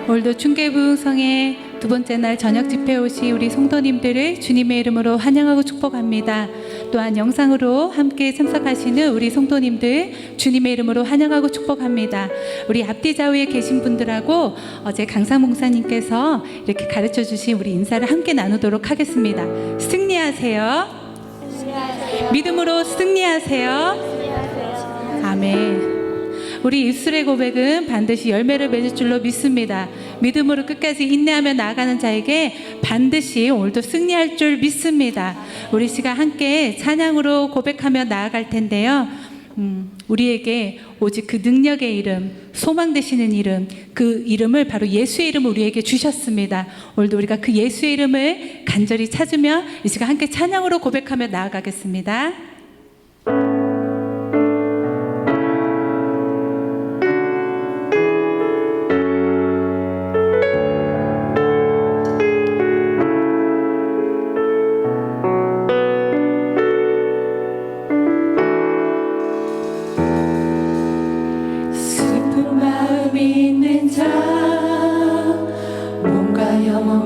오늘도 충계부흥성의 두 번째 날 저녁 집회 오신 우리 성도님들을 주님의 이름으로 환영하고 축복합니다. 또한 영상으로 함께 참석하시는 우리 성도님들 주님의 이름으로 환영하고 축복합니다. 우리 앞뒤 좌우에 계신 분들하고 어제 강상 목사님께서 이렇게 가르쳐 주신 우리 인사를 함께 나누도록 하겠습니다. 승리하세요. 믿음으로 승리하세요. 아멘. 우리 입술의 고백은 반드시 열매를 맺을 줄로 믿습니다. 믿음으로 끝까지 인내하며 나아가는 자에게 반드시 오늘도 승리할 줄 믿습니다. 우리 시간 함께 찬양으로 고백하며 나아갈 텐데요. 우리에게 오직 그 능력의 이름, 소망 되시는 이름, 그 이름을 바로 예수의 이름을 우리에게 주셨습니다. 오늘도 우리가 그 예수의 이름을 간절히 찾으며 이 시간 함께 찬양으로 고백하며 나아가겠습니다.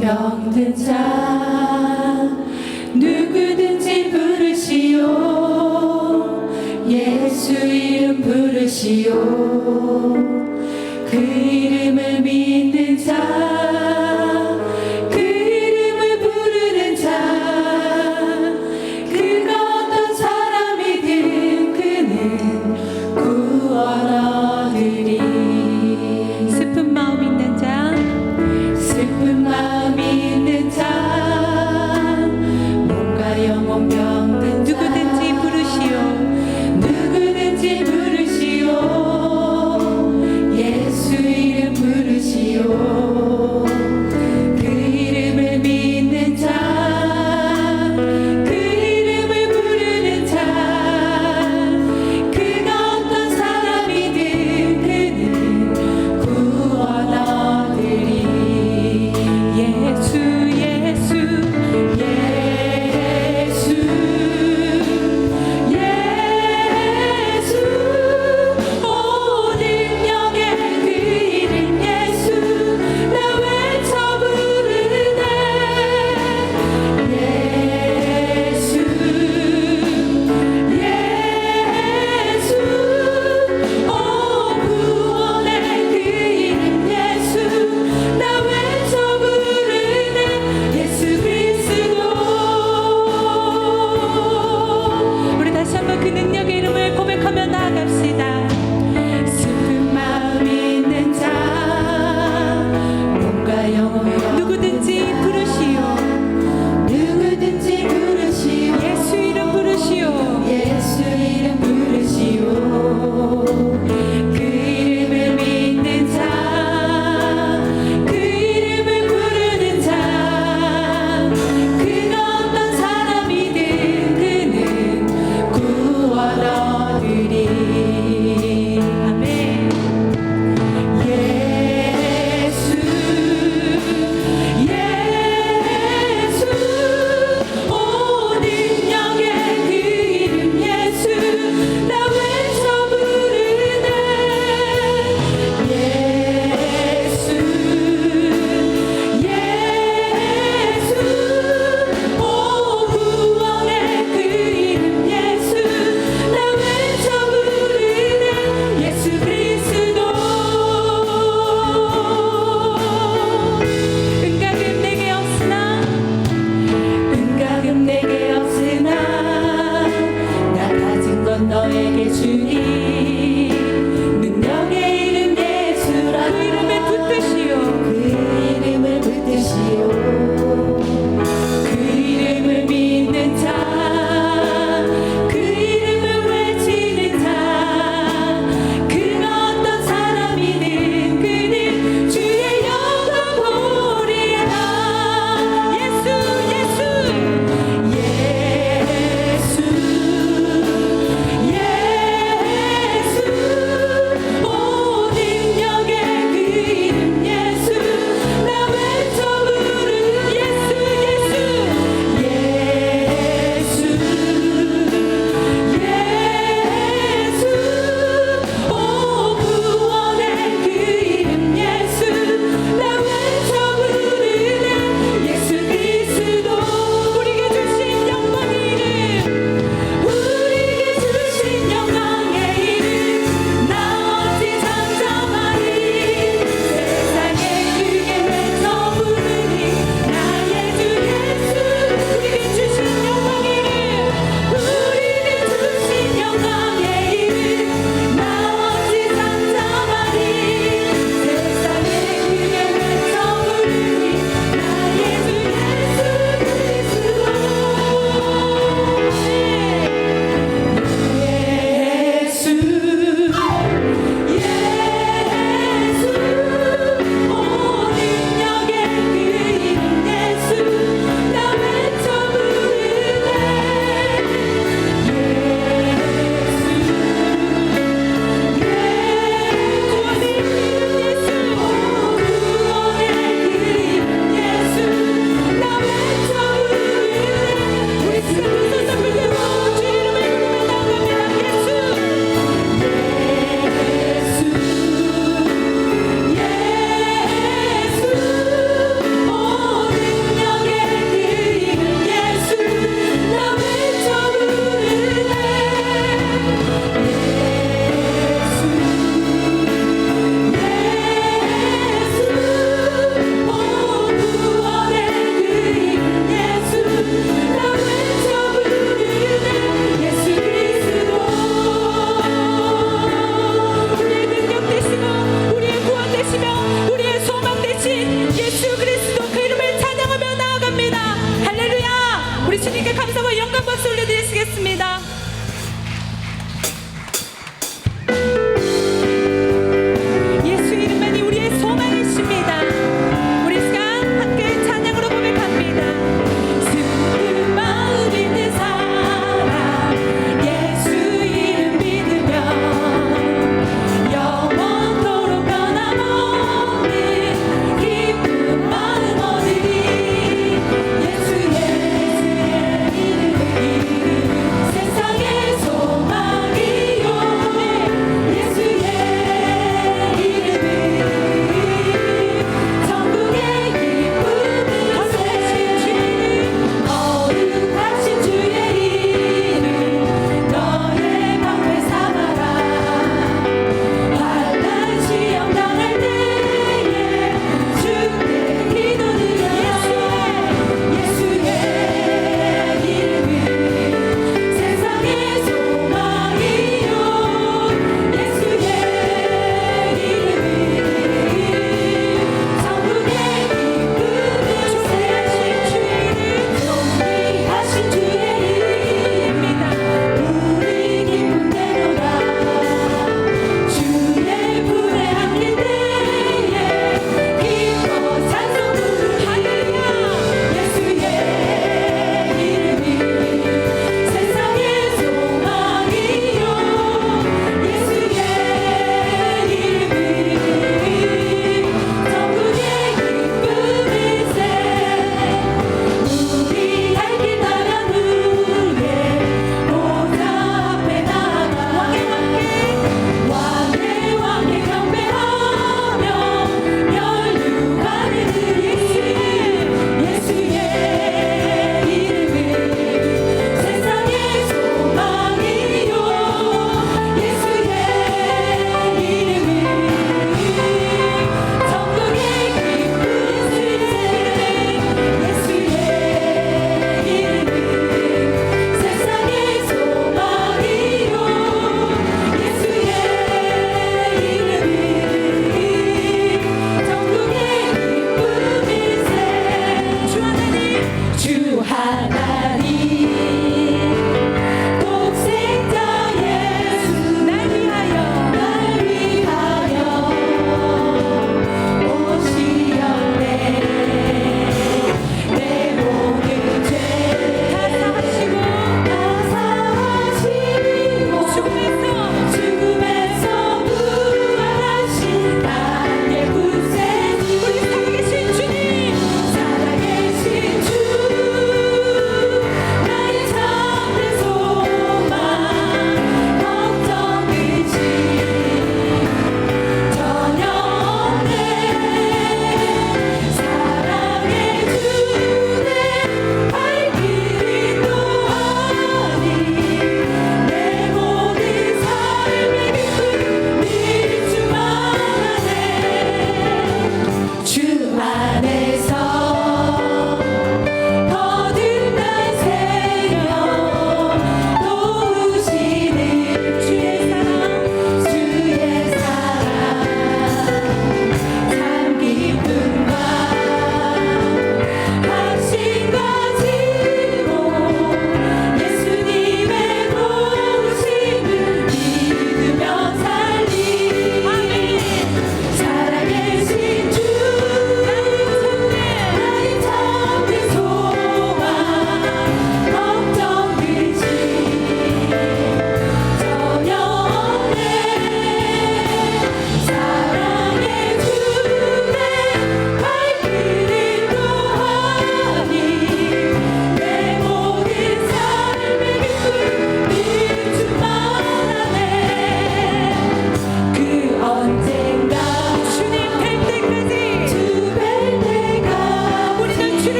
병든 자 누구든지 부르시오. 예수 이름 부르시오. 그 이름을 믿는 자, 그 이름을 부르는 자, 그가 어떤 사람이든 그는 구원 얻으리. 슬픈 마음 있는 자, 슬픈 마음 있는 자, 몸과 영혼 병든 자, 누구든지 부르시오. 누구든지 부르시오. 예수 이름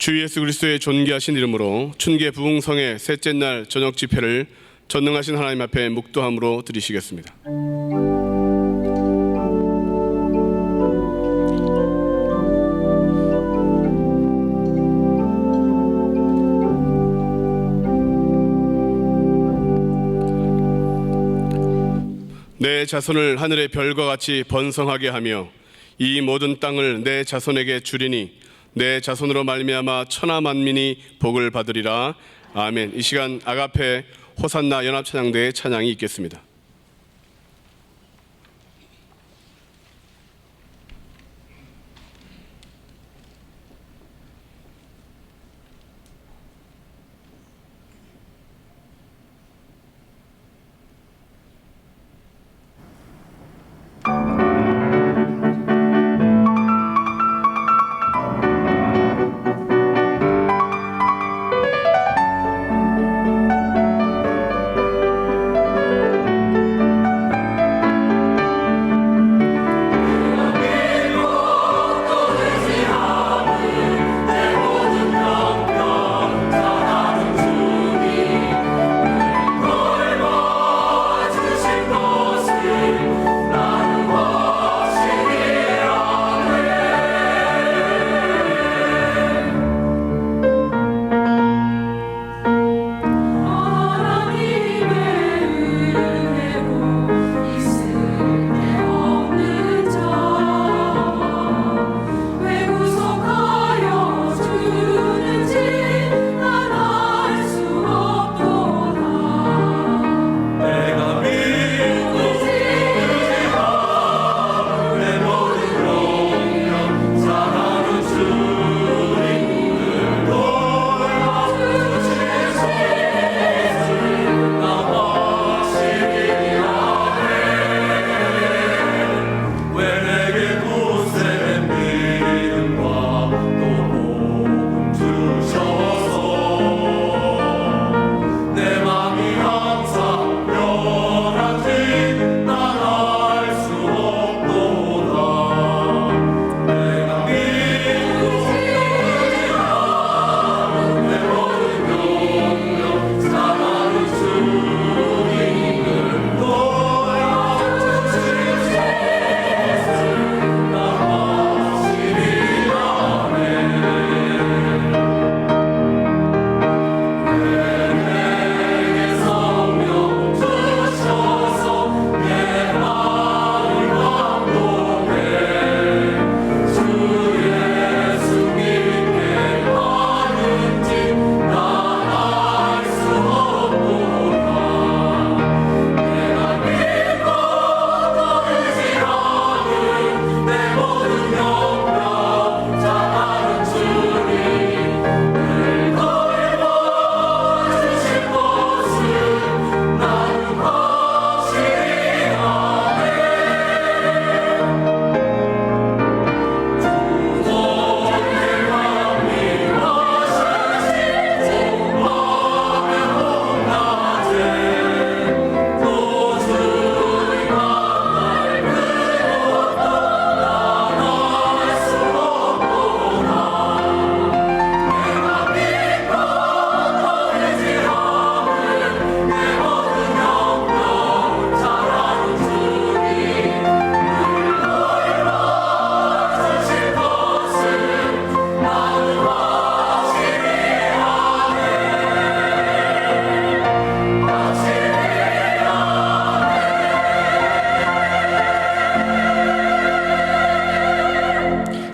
주 예수 그리스도의 존귀하신 이름으로 춘계 부흥성의 셋째 날 저녁 집회를 전능하신 하나님 앞에 묵도함으로 드리시겠습니다. 내 자손을 하늘의 별과 같이 번성하게 하며 이 모든 땅을 내 자손에게 주리니 내 자손으로 말미암아 천하 만민이 복을 받으리라. 아멘. 이 시간 아가페 호산나 연합찬양대의 찬양이 있겠습니다.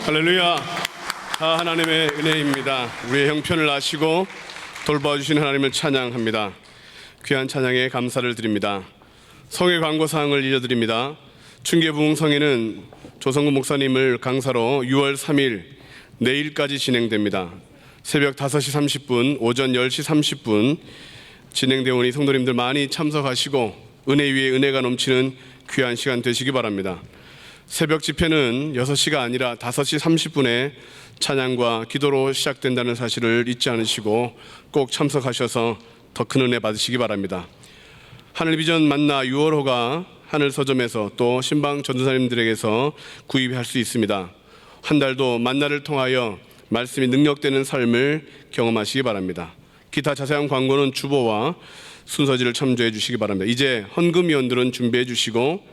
할렐루야. 하나님의 은혜입니다. 우리의 형편을 아시고 돌봐주신 하나님을 찬양합니다. 귀한 찬양에 감사를 드립니다. 성회 광고사항을 이어드립니다. 춘계부흥성회는 조성구 목사님을 강사로 6월 3일 내일까지 진행됩니다. 새벽 5시 30분, 오전 10시 30분 진행되오니 성도님들 많이 참석하시고 은혜 위에 은혜가 넘치는 귀한 시간 되시기 바랍니다. 새벽 집회는 6시가 아니라 5시 30분에 찬양과 기도로 시작된다는 사실을 잊지 않으시고 꼭 참석하셔서 더 큰 은혜 받으시기 바랍니다. 하늘비전 만나 6월호가 하늘 서점에서 또 신방 전도사님들에게서 구입할 수 있습니다. 한 달도 만나를 통하여 말씀이 능력되는 삶을 경험하시기 바랍니다. 기타 자세한 광고는 주보와 순서지를 참조해 주시기 바랍니다. 이제 헌금위원들은 준비해 주시고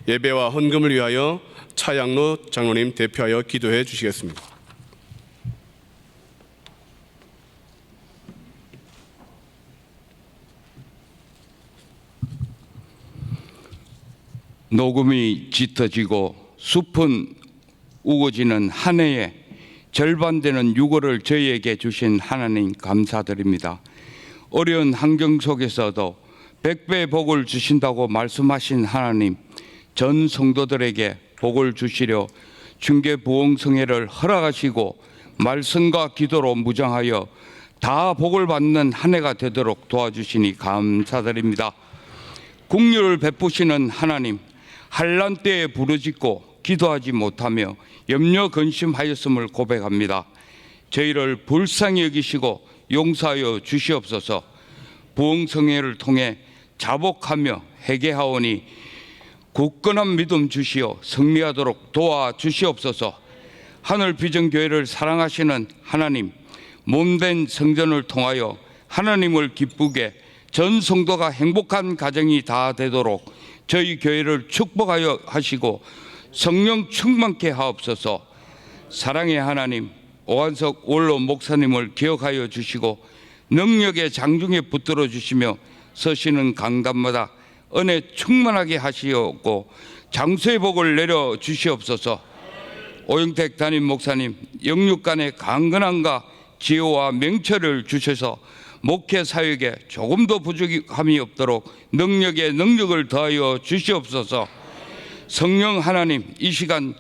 예배와 헌금을 위하여 차양로 장로님 대표하여 기도해 주시겠습니다. 녹음이 짙어지고 숲은 우거지는 한 해에 절반되는 6월을 저희에게 주신 하나님 감사드립니다. 어려운 환경 속에서도 100배 복을 주신다고 말씀하신 하나님, 전 성도들에게 복을 주시려 중계부흥성회를 허락하시고 말씀과 기도로 무장하여 다 복을 받는 한 해가 되도록 도와주시니 감사드립니다. 국률을 베푸시는 하나님, 환난 때에 부르짖고 기도하지 못하며 염려 근심하였음을 고백합니다. 저희를 불쌍히 여기시고 용서하여 주시옵소서. 부흥성회를 통해 자복하며 회개하오니 굳건한 믿음 주시어 승리하도록 도와주시옵소서. 하늘비전교회를 사랑하시는 하나님, 몸된 성전을 통하여 하나님을 기쁘게 전 성도가 행복한 가정이 다 되도록 저희 교회를 축복하여 하시고 성령 충만케 하옵소서. 사랑의 하나님, 오한석 원로 목사님을 기억하여 주시고 능력의 장중에 붙들어 주시며 서시는 강단마다 은혜 충만하게 하시옵고 장수의 복을 내려 주시옵소서. 오영택 담임 목사님, 영육간의 강건함과 지혜와 명철을 주셔서 목회 사역에 조금도 부족함이 없도록 능력에 능력을 더하여 주시옵소서. 성령 하나님, 이 시간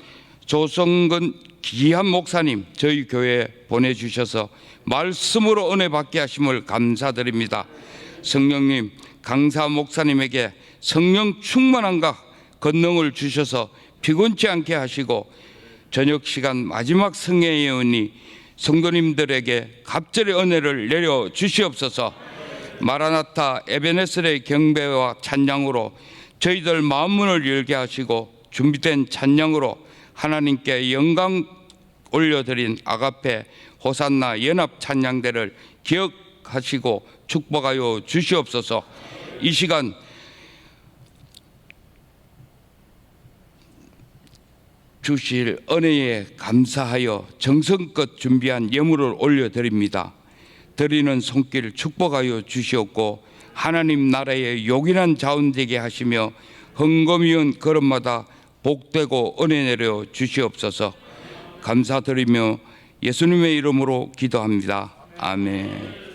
조성근 귀한 목사님 저희 교회에 보내주셔서 말씀으로 은혜 받게 하심을 감사드립니다. 성령님, 강사 목사님에게 성령 충만함과 권능을 주셔서 피곤치 않게 하시고 저녁 시간 마지막 성례 예언이 성도님들에게 갑절의 은혜를 내려 주시옵소서. 마라나타 에베네셀의 경배와 찬양으로 저희들 마음문을 열게 하시고 준비된 찬양으로 하나님께 영광 올려드린 아가페 호산나 연합 찬양대를 기억하시고 축복하여 주시옵소서. 이 시간 주실 은혜에 감사하여 정성껏 준비한 예물을 올려드립니다. 드리는 손길 축복하여 주시옵고 하나님 나라의 요긴한 자원 되게 하시며 헌금이은 걸음마다 복되고 은혜 내려 주시옵소서. 감사드리며 예수님의 이름으로 기도합니다. 아멘.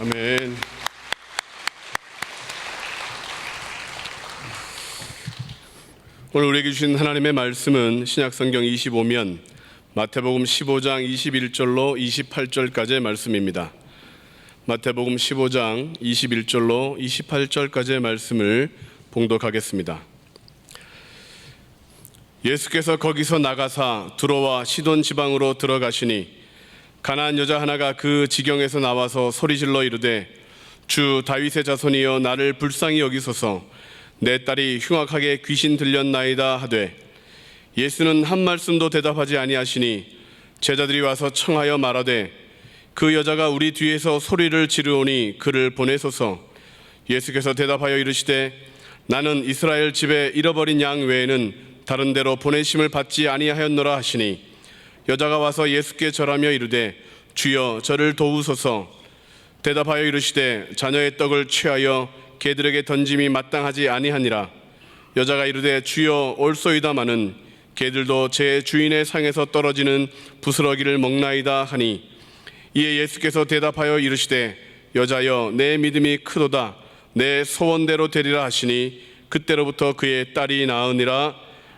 아멘. 오늘 우리에게 주신 하나님의 말씀은 신약성경 25면 마태복음 15장 21절로 28절까지의 말씀입니다. 마태복음 15장 21절로 28절까지의 말씀을 봉독하겠습니다. 예수께서 거기서 나가사 두로와 시돈 지방으로 들어가시니 가나안 여자 하나가 그 지경에서 나와서 소리질러 이르되 주 다윗의 자손이여 나를 불쌍히 여기소서 내 딸이 흉악하게 귀신 들렸나이다 하되 예수는 한 말씀도 대답하지 아니하시니 제자들이 와서 청하여 말하되 그 여자가 우리 뒤에서 소리를 지르오니 그를 보내소서. 예수께서 대답하여 이르시되 나는 이스라엘 집에 잃어버린 양 외에는 다른 데로 보내심을 받지 아니하였노라 하시니 여자가 와서 예수께 절하며 이르되 주여 저를 도우소서. 대답하여 이르시되 자녀의 떡을 취하여 개들에게 던짐이 마땅하지 아니하니라. 여자가 이르되 주여 올소이다마는 개들도 제 주인의 상에서 떨어지는 부스러기를 먹나이다 하니 이에 예수께서 대답하여 이르시되 여자여 내 믿음이 크도다. 내 소원대로 되리라 하시니 그때로부터 그의 딸이 나으니라.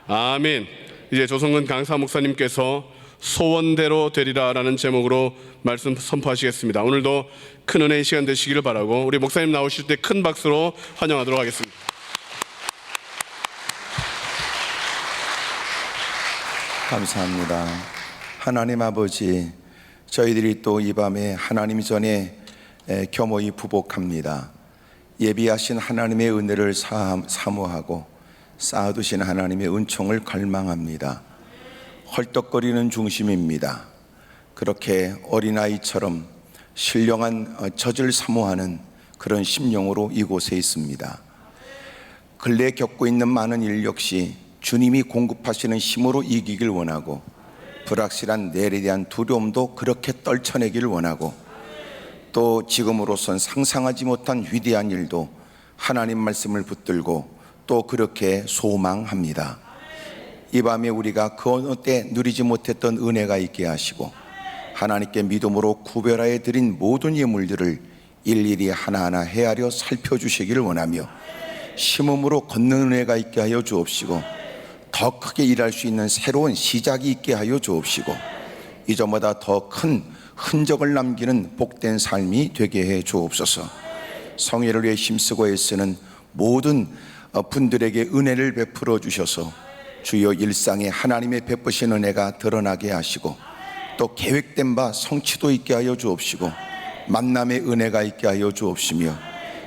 아멘. 이제 조성근 강사 목사님께서 소원대로 되리라라는 제목으로 말씀 선포하시겠습니다. 오늘도 큰 은혜의 시간 되시기를 바라고 우리 목사님 나오실 때 큰 박수로 환영하도록 하겠습니다. 감사합니다. 하나님 아버지, 저희들이 또 이 밤에 하나님 전에 겸허히 부복합니다. 예비하신 하나님의 은혜를 사모하고 쌓아두신 하나님의 은총을 갈망합니다. 헐떡거리는 중심입니다. 그렇게 어린아이처럼 신령한 젖을 사모하는 그런 심령으로 이곳에 있습니다. 근래 겪고 있는 많은 일 역시 주님이 공급하시는 힘으로 이기길 원하고 불확실한 내일에 대한 두려움도 그렇게 떨쳐내기를 원하고 또 지금으로선 상상하지 못한 위대한 일도 하나님 말씀을 붙들고 또 그렇게 소망합니다. 이 밤에 우리가 그 어느 때 누리지 못했던 은혜가 있게 하시고 하나님께 믿음으로 구별하여 드린 모든 예물들을 일일이 하나하나 헤아려 살펴주시기를 원하며 심음으로 걷는 은혜가 있게 하여 주옵시고 더 크게 일할 수 있는 새로운 시작이 있게 하여 주옵시고 이전보다 더 큰 흔적을 남기는 복된 삶이 되게 해 주옵소서. 성회를 위해 힘쓰고 애쓰는 모든 분들에게 은혜를 베풀어 주셔서 주여 일상에 하나님의 베푸신 은혜가 드러나게 하시고 또 계획된 바 성취도 있게 하여 주옵시고 만남의 은혜가 있게 하여 주옵시며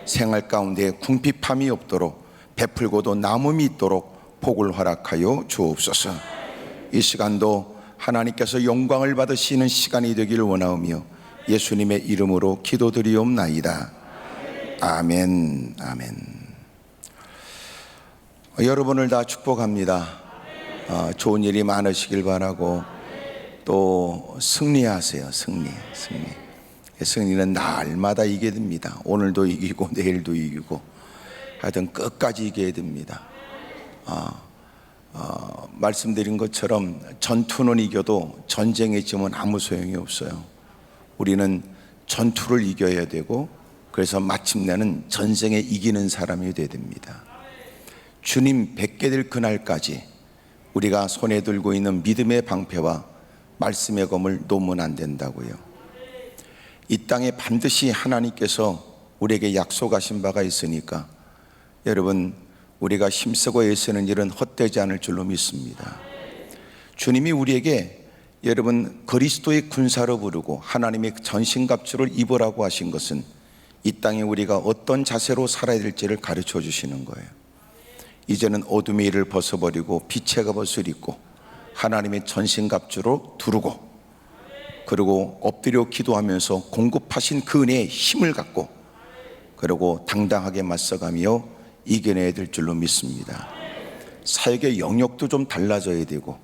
생활 가운데 궁핍함이 없도록 베풀고도 남음이 있도록 복을 허락하여 주옵소서. 이 시간도 하나님께서 영광을 받으시는 시간이 되기를 원하오며 예수님의 이름으로 기도드리옵나이다. 아멘. 아멘. 여러분을 다 축복합니다. 좋은 일이 많으시길 바라고 또 승리하세요. 승리는 날마다 이기게 됩니다. 오늘도 이기고 내일도 이기고 하여튼 끝까지 이겨야 됩니다. 말씀드린 것처럼 전투는 이겨도 전쟁에 지면 아무 소용이 없어요. 우리는 전투를 이겨야 되고 그래서 마침내는 전쟁에 이기는 사람이 되어야 됩니다. 주님 뵙게 될 그날까지 우리가 손에 들고 있는 믿음의 방패와 말씀의 검을 놓으면 안 된다고요. 이 땅에 반드시 하나님께서 우리에게 약속하신 바가 있으니까 여러분 우리가 힘쓰고 애쓰는 일은 헛되지 않을 줄로 믿습니다. 주님이 우리에게 여러분 그리스도의 군사로 부르고 하나님의 전신갑주를 입으라고 하신 것은 이 땅에 우리가 어떤 자세로 살아야 될지를 가르쳐 주시는 거예요. 이제는 어둠의 일을 벗어버리고 빛의 갑옷을 입고 하나님의 전신갑주로 두르고 그리고 엎드려 기도하면서 공급하신 그 은혜의 힘을 갖고 그리고 당당하게 맞서가며 이겨내야 될 줄로 믿습니다. 사역의 영역도 좀 달라져야 되고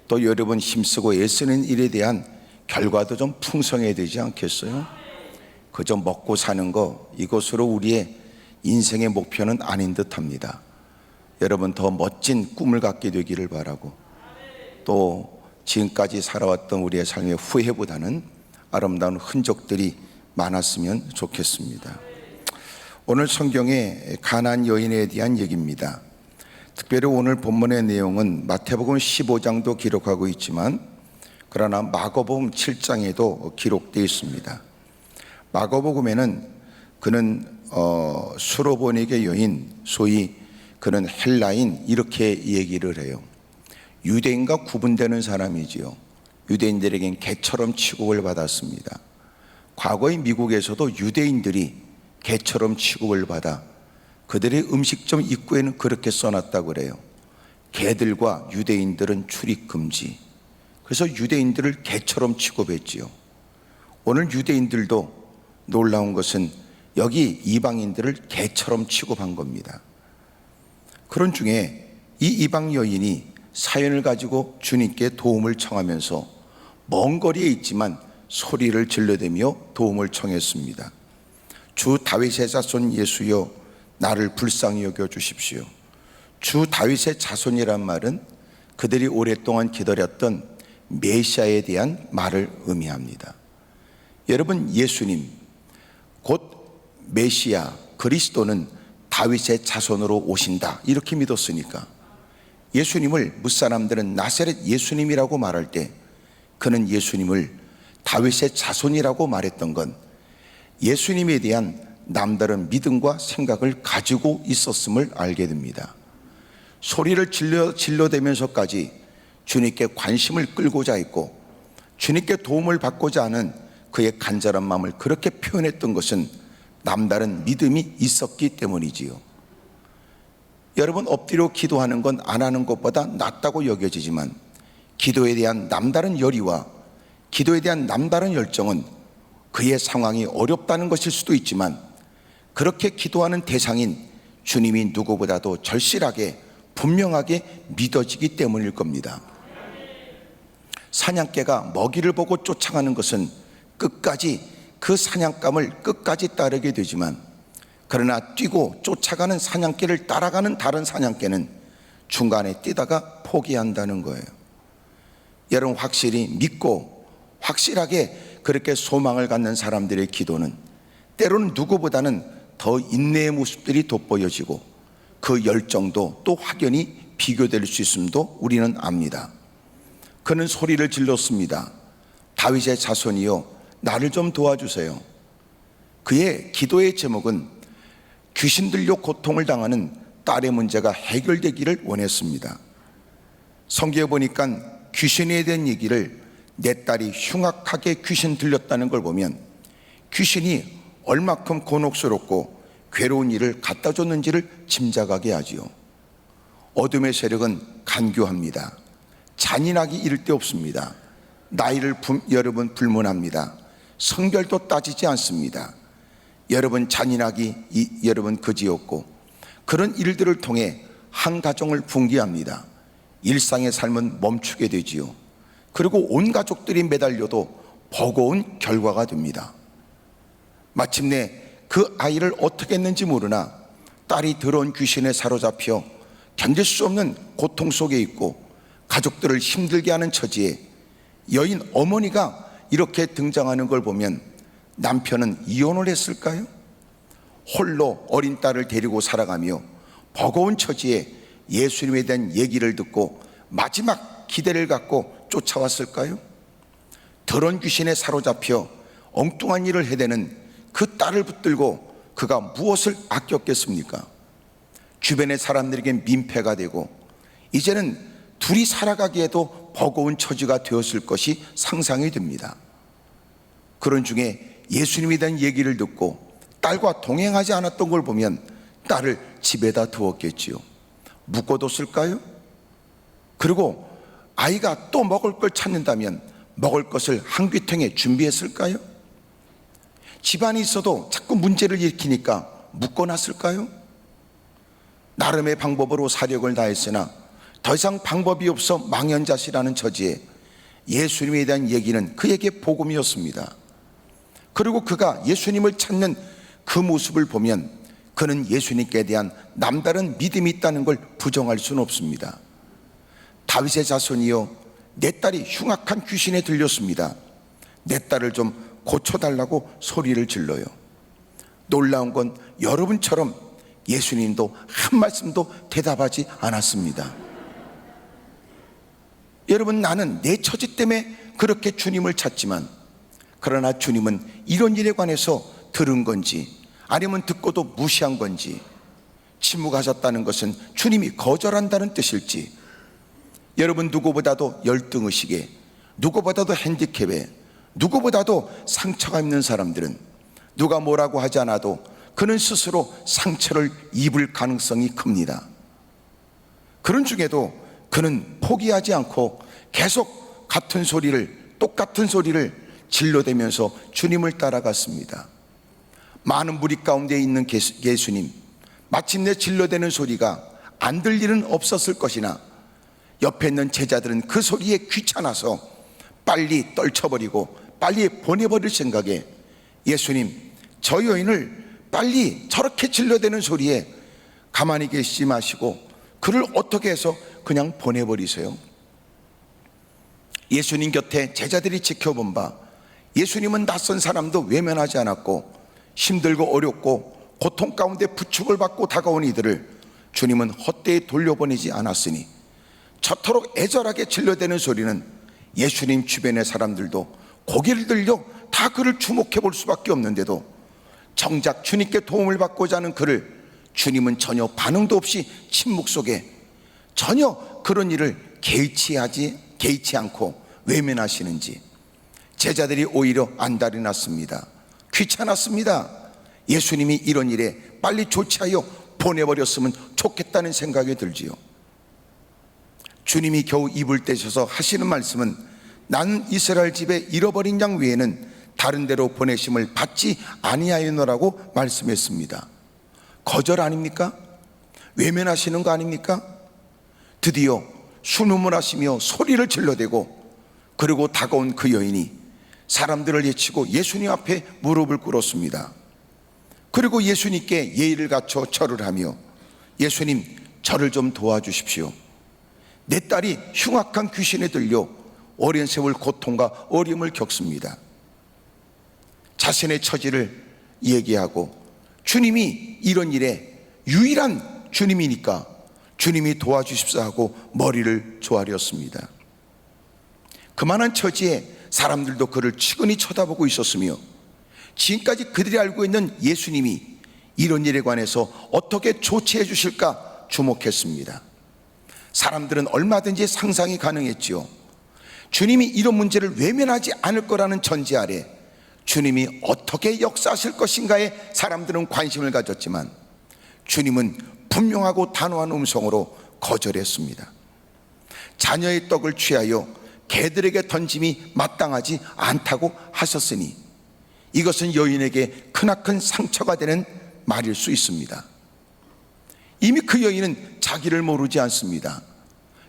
또 여러분 힘쓰고 애쓰는 일에 대한 결과도 좀 풍성해야 되지 않겠어요? 그저 먹고 사는 거 이것으로 우리의 인생의 목표는 아닌 듯합니다. 여러분 더 멋진 꿈을 갖게 되기를 바라고 또 지금까지 살아왔던 우리의 삶의 후회보다는 아름다운 흔적들이 많았으면 좋겠습니다. 오늘 성경의 가나안 여인에 대한 얘기입니다. 특별히 오늘 본문의 내용은 마태복음 15장도 기록하고 있지만 그러나 마가복음 7장에도 기록되어 있습니다. 마가복음에는 그는 수로보니게 여인, 소위 그는 헬라인 이렇게 얘기를 해요. 유대인과 구분되는 사람이지요. 유대인들에겐 개처럼 취급을 받았습니다. 과거의 미국에서도 유대인들이 개처럼 취급을 받아 그들의 음식점 입구에는 그렇게 써놨다고 그래요. 개들과 유대인들은 출입 금지. 그래서 유대인들을 개처럼 취급했지요. 오늘 유대인들도 놀라운 것은 여기 이방인들을 개처럼 취급한 겁니다. 그런 중에 이 이방 여인이 사연을 가지고 주님께 도움을 청하면서 먼 거리에 있지만 소리를 질러대며 도움을 청했습니다. 주 다윗의 자손 예수여, 나를 불쌍히 여겨 주십시오. 주 다윗의 자손이란 말은 그들이 오랫동안 기다렸던 메시아에 대한 말을 의미합니다. 여러분, 예수님 곧 메시아 그리스도는 다윗의 자손으로 오신다 이렇게 믿었으니까 예수님을 뭇사람들은 나사렛 예수님이라고 말할 때 그는 예수님을 다윗의 자손이라고 말했던 건 예수님에 대한 남다른 믿음과 생각을 가지고 있었음을 알게 됩니다. 소리를 질러대면서까지 주님께 관심을 끌고자 했고 주님께 도움을 받고자 하는 그의 간절한 마음을 그렇게 표현했던 것은 남다른 믿음이 있었기 때문이지요. 여러분, 엎드려 기도하는 건 안 하는 것보다 낫다고 여겨지지만 기도에 대한 남다른 열의와 기도에 대한 남다른 열정은 그의 상황이 어렵다는 것일 수도 있지만 그렇게 기도하는 대상인 주님이 누구보다도 절실하게 분명하게 믿어지기 때문일 겁니다. 사냥개가 먹이를 보고 쫓아가는 것은 끝까지 그 사냥감을 끝까지 따르게 되지만 그러나 뛰고 쫓아가는 사냥개를 따라가는 다른 사냥개는 중간에 뛰다가 포기한다는 거예요. 여러분, 확실히 믿고 확실하게 그렇게 소망을 갖는 사람들의 기도는 때로는 누구보다는 더 인내의 모습들이 돋보여지고 그 열정도 또 확연히 비교될 수 있음도 우리는 압니다. 그는 소리를 질렀습니다. 다윗의 자손이여, 나를 좀 도와주세요. 그의 기도의 제목은 귀신 들려 고통을 당하는 딸의 문제가 해결되기를 원했습니다. 성경에 보니까 귀신에 대한 얘기를 내 딸이 흉악하게 귀신 들렸다는 걸 보면 귀신이 얼마큼 곤혹스럽고 괴로운 일을 갖다 줬는지를 짐작하게 하지요. 어둠의 세력은 간교합니다. 잔인하기 이를 데 없습니다. 나이를 여러분 불문합니다. 성별도 따지지 않습니다. 여러분, 잔인하기 여러분 그지없고 그런 일들을 통해 한 가정을 붕괴합니다. 일상의 삶은 멈추게 되지요. 그리고 온 가족들이 매달려도 버거운 결과가 됩니다. 마침내 그 아이를 어떻게 했는지 모르나 딸이 더러운 귀신에 사로잡혀 견딜 수 없는 고통 속에 있고 가족들을 힘들게 하는 처지에 여인 어머니가 이렇게 등장하는 걸 보면 남편은 이혼을 했을까요? 홀로 어린 딸을 데리고 살아가며 버거운 처지에 예수님에 대한 얘기를 듣고 마지막 기대를 갖고 쫓아왔을까요? 더러운 귀신에 사로잡혀 엉뚱한 일을 해대는 그 딸을 붙들고 그가 무엇을 아꼈겠습니까? 주변의 사람들에게 민폐가 되고 이제는 둘이 살아가기에도 버거운 처지가 되었을 것이 상상이 됩니다. 그런 중에 예수님에 대한 얘기를 듣고 딸과 동행하지 않았던 걸 보면 딸을 집에다 두었겠지요. 묶어뒀을까요? 그리고 아이가 또 먹을 걸 찾는다면 먹을 것을 한 귀퉁이에 준비했을까요? 집안이 있어도 자꾸 문제를 일으키니까 묶어놨을까요? 나름의 방법으로 사력을 다했으나 더 이상 방법이 없어 망연자실하는 처지에 예수님에 대한 얘기는 그에게 복음이었습니다. 그리고 그가 예수님을 찾는 그 모습을 보면 그는 예수님께 대한 남다른 믿음이 있다는 걸 부정할 수는 없습니다. 다윗의 자손이여, 내 딸이 흉악한 귀신에 들렸습니다. 내 딸을 좀 고쳐달라고 소리를 질러요. 놀라운 건 여러분처럼 예수님도 한 말씀도 대답하지 않았습니다. 여러분, 나는 내 처지 때문에 그렇게 주님을 찾지만 그러나 주님은 이런 일에 관해서 들은 건지 아니면 듣고도 무시한 건지, 침묵하셨다는 것은 주님이 거절한다는 뜻일지, 여러분 누구보다도 열등의식에, 누구보다도 핸디캡에, 누구보다도 상처가 있는 사람들은 누가 뭐라고 하지 않아도 그는 스스로 상처를 입을 가능성이 큽니다. 그런 중에도 그는 포기하지 않고 계속 똑같은 소리를 질러대면서 주님을 따라갔습니다. 많은 무리 가운데 있는 예수님, 마침내 질러대는 소리가 안 들리는 없었을 것이나 옆에 있는 제자들은 그 소리에 귀찮아서 빨리 떨쳐버리고 빨리 보내버릴 생각에 예수님, 저 여인을 빨리 저렇게 질러대는 소리에 가만히 계시지 마시고 그를 어떻게 해서 그냥 보내버리세요. 예수님 곁에 제자들이 지켜본 바, 예수님은 낯선 사람도 외면하지 않았고 힘들고 어렵고 고통 가운데 부축을 받고 다가온 이들을 주님은 헛되이 돌려보내지 않았으니 저토록 애절하게 질러대는 소리는 예수님 주변의 사람들도 고개를 들려 다 그를 주목해 볼 수밖에 없는데도 정작 주님께 도움을 받고자 하는 그를 주님은 전혀 반응도 없이 침묵 속에 전혀 그런 일을 개의치 않고 외면하시는지 제자들이 오히려 안달이 났습니다. 귀찮았습니다. 예수님이 이런 일에 빨리 조치하여 보내버렸으면 좋겠다는 생각이 들지요. 주님이 겨우 입을 떼셔서 하시는 말씀은 나는 이스라엘 집에 잃어버린 양 외에는 다른 데로 보내심을 받지 아니하였노라고 말씀했습니다. 거절 아닙니까? 외면하시는 거 아닙니까? 드디어 순응을 소리를 질러대고 그리고 다가온 그 여인이 사람들을 해치고 예수님 앞에 무릎을 꿇었습니다. 그리고 예수님께 예의를 갖춰 절을 하며 예수님, 저를 좀 도와주십시오. 내 딸이 흉악한 귀신에 들려 오랜 세월 고통과 어려움을 겪습니다. 자신의 처지를 얘기하고 주님이 이런 일에 유일한 주님이니까 주님이 도와주십사 하고 머리를 조아렸습니다. 그만한 처지에 사람들도 그를 측은히 쳐다보고 있었으며 지금까지 그들이 알고 있는 예수님이 이런 일에 관해서 어떻게 조치해 주실까 주목했습니다. 사람들은 얼마든지 상상이 가능했지요. 주님이 이런 문제를 외면하지 않을 거라는 전제 아래 주님이 어떻게 역사하실 것인가에 사람들은 관심을 가졌지만 주님은 분명하고 단호한 음성으로 거절했습니다. 자녀의 떡을 취하여 개들에게 던짐이 마땅하지 않다고 하셨으니 이것은 여인에게 크나큰 상처가 되는 말일 수 있습니다. 이미 그 여인은 자기를 모르지 않습니다.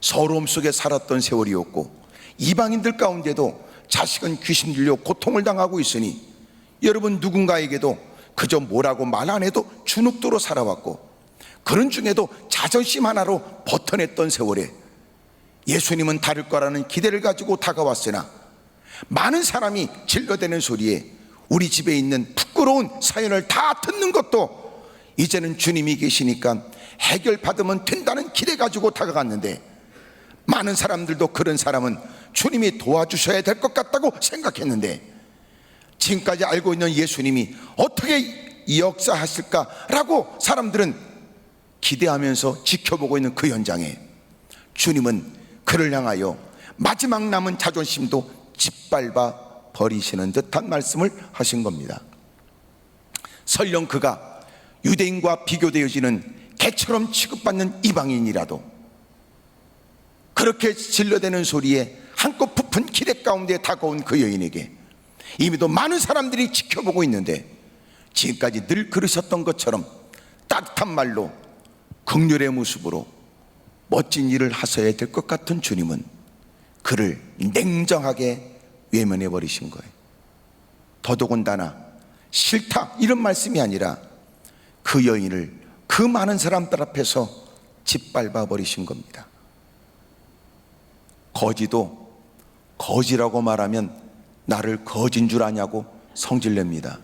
서러움 속에 살았던 세월이었고 이방인들 가운데도 자식은 귀신 들려 고통을 당하고 있으니 여러분 누군가에게도 그저 뭐라고 말 안 해도 주눅도로 살아왔고 그런 중에도 자존심 하나로 버텨냈던 세월에 예수님은 다를 거라는 기대를 가지고 다가왔으나 많은 사람이 질러대는 소리에 우리 집에 있는 부끄러운 사연을 다 듣는 것도 이제는 주님이 계시니까 해결받으면 된다는 기대 가지고 다가갔는데 많은 사람들도 그런 사람은 주님이 도와주셔야 될 것 같다고 생각했는데 지금까지 알고 있는 예수님이 어떻게 역사하실까라고 사람들은 기대하면서 지켜보고 있는 그 현장에 주님은 그를 향하여 마지막 남은 자존심도 짓밟아 버리시는 듯한 말씀을 하신 겁니다. 설령 그가 유대인과 비교되어지는 개처럼 취급받는 이방인이라도 그렇게 질러대는 소리에 한껏 부푼 기대 가운데 다가온 그 여인에게 이미도 많은 사람들이 지켜보고 있는데 지금까지 늘 그러셨던 것처럼 따뜻한 말로 긍휼의 모습으로 멋진 일을 하셔야 될 것 같은 주님은 그를 냉정하게 외면해 버리신 거예요. 더더군다나 싫다 이런 말씀이 아니라 그 여인을 그 많은 사람들 앞에서 짓밟아 버리신 겁니다. 거지도 거지라고 말하면 나를 거진 줄 아냐고 성질냅니다.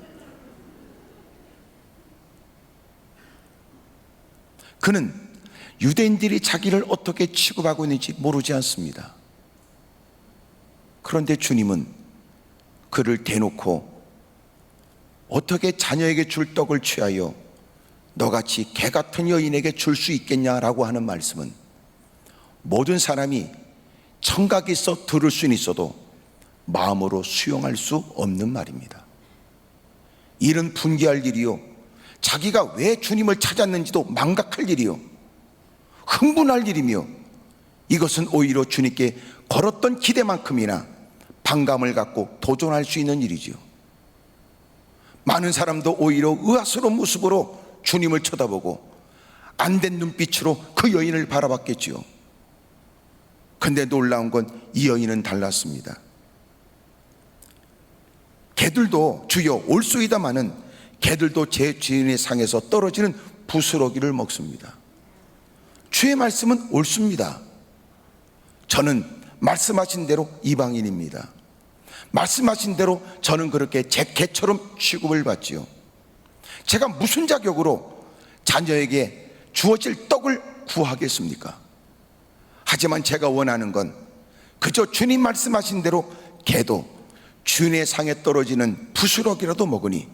그는 유대인들이 자기를 어떻게 취급하고 있는지 모르지 않습니다. 그런데 주님은 그를 대놓고 어떻게 자녀에게 줄 떡을 취하여 너같이 개 같은 여인에게 줄 수 있겠냐라고 하는 말씀은 모든 사람이 청각이 있어 들을 수는 있어도 마음으로 수용할 수 없는 말입니다. 이런 분개할 일이요, 자기가 왜 주님을 찾았는지도 망각할 일이요, 흥분할 일이며 이것은 오히려 주님께 걸었던 기대만큼이나 반감을 갖고 도전할 수 있는 일이지요. 많은 사람도 오히려 의아스러운 모습으로 주님을 쳐다보고 안된 눈빛으로 그 여인을 바라봤겠지요. 근데 놀라운 건 이 여인은 달랐습니다. 개들도 주여 올소이다마는 개들도 제 주인의 상에서 떨어지는 부스러기를 먹습니다. 주의 말씀은 옳습니다. 저는 말씀하신 대로 이방인입니다. 말씀하신 대로 저는 그렇게 제 개처럼 취급을 받지요. 제가 무슨 자격으로 자녀에게 주어질 떡을 구하겠습니까? 하지만 제가 원하는 건 그저 주님 말씀하신 대로 개도 주인의 상에 떨어지는 부스러기라도 먹으니